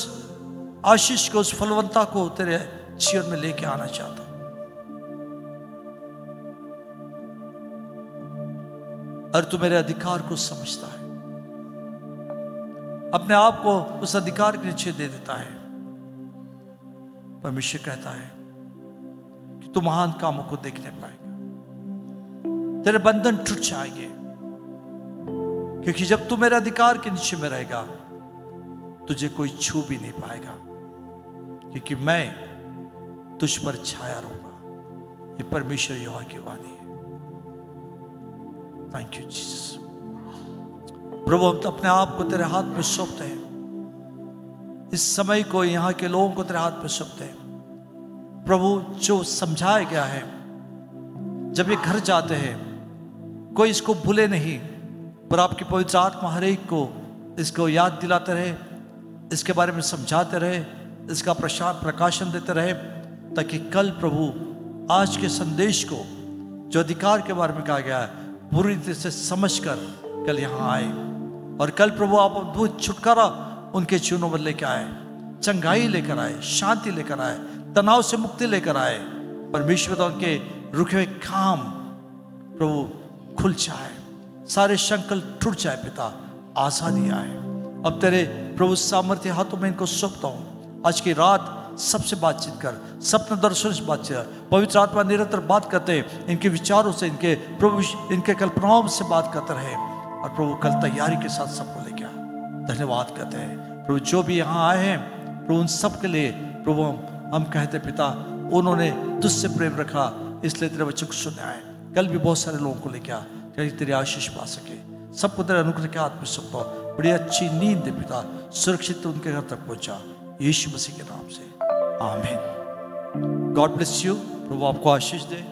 आशीष को, उस फलवंता को तेरे जीवन में लेके आना चाहता हूं। और तू मेरे अधिकार को समझता है, अपने आप को उस अधिकार के नीचे दे देता है। परमेश्वर कहता है कि तू महान कामों को देखने पाएगा, तेरे बंधन टूट जाएंगे, क्योंकि जब तू मेरे अधिकार के नीचे में रहेगा तुझे कोई छू भी नहीं पाएगा, क्योंकि मैं तुझ पर छाया रहूंगा। ये परमेश्वर यहोवा की वाणी है। Thank you Jesus. प्रभु, हम तो अपने आप को तेरे हाथ में सौंपते हैं, इस समय को, यहाँ के लोगों को तेरे हाथ में सौंपते हैं। प्रभु, जो समझाया गया है, जब ये घर जाते हैं कोई इसको भूले नहीं, पर आपकी पवित्र आत्मा हर एक को इसको याद दिलाते रहे, इसके बारे में समझाते रहे, इसका प्रकाशन देते रहे, ताकि कल प्रभु आज के संदेश को, जो अधिकार के बारे में कहा गया है, पूरी तरह से समझकर कल यहाँ आए, और कल प्रभु आप अद्भुत छुटकारा उनके जीवनों में लेकर आए, चंगाई लेकर आए, शांति लेकर आए, तनाव से मुक्ति लेकर आए। परमेश्वर उनके रुके हुए काम प्रभु खुल जाए, सारे संकल्प टूट जाए पिता, आजादी आए। अब तेरे प्रभु सामर्थ्य हाथों में इनको सौंपता हूँ। आज की रात सबसे बातचीत कर, सपने दर्शन से बातचीत कर, पवित्र आत्मा निरंतर बात करते, इनके विचारों से, इनके प्रभु, इनके कल्पनाओं से बात करते रहे। और प्रभु कल तैयारी के साथ सबको लेके आ। धन्यवाद करते हैं प्रभु, जो भी यहाँ आए हैं प्रभु उन सब के लिए प्रभु हम कहते पिता, उन्होंने तुझसे प्रेम रखा इसलिए तेरे वचन को सुनने आए। कल भी बहुत सारे लोगों को लेके आ, कहीं तेरी आशीष पा सके। सबको तेरे अनुग्रह के हाथ में सौंपता हूं। बड़ी अच्छी नींद दे पिता, सुरक्षित उनके घर तक पहुंचा, यीशु मसीह के नाम से, आमीन। God bless you. प्रभु आपको आशीष दे।